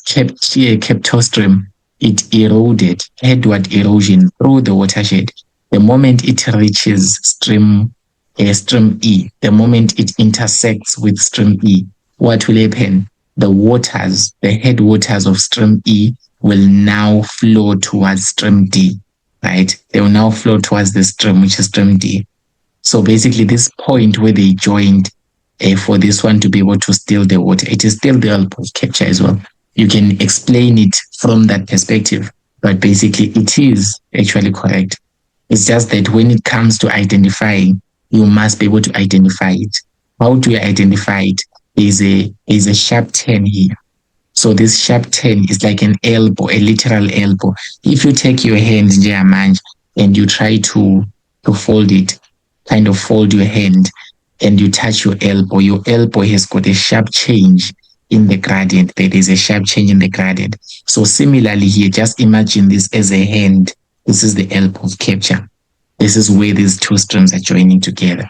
capture stream, it eroded, headward erosion through the watershed. The moment it reaches stream E, the moment it intersects with stream E, what will happen? The waters, the headwaters of stream E will now flow towards stream D, right? They will now flow towards the stream, which is stream D. So basically this point where they joined, for this one to be able to steal the water, it is still the elbow of capture as well. You can explain it from that perspective, but basically it is actually correct. It's just that when it comes to identifying, you must be able to identify it. How do you identify it? Is a sharp turn here. So this sharp turn is like an elbow, a literal elbow. If you take your hand and you try to fold it, kind of fold your hand, and you touch your elbow has got a sharp change in the gradient. There is a sharp change in the gradient. So similarly here, just imagine this as a hand. This is the elbow of capture. This is where these two streams are joining together.